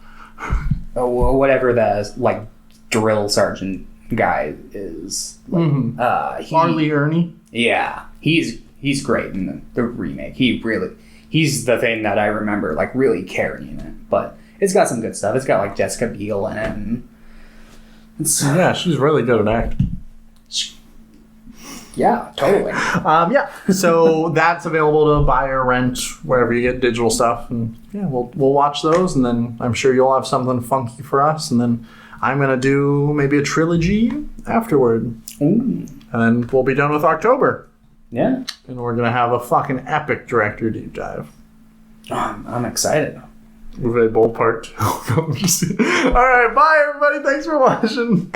Whatever the like drill sergeant guy is. Like, Marley Ernie. Yeah, he's great in the remake. He's the thing that I remember, like, really carrying it. But it's got some good stuff. It's got, like, Jessica Biel in it. And yeah, she's really good at acting. Yeah, totally. So that's available to buy or rent wherever you get digital stuff. And yeah, we'll watch those. And then I'm sure you'll have something funky for us. And then I'm going to do maybe a trilogy afterward. Ooh. And then we'll be done with October. Yeah. And we're going to have a fucking epic director deep dive. I'm excited. Uwe Boll Part 2. All right, bye everybody. Thanks for watching.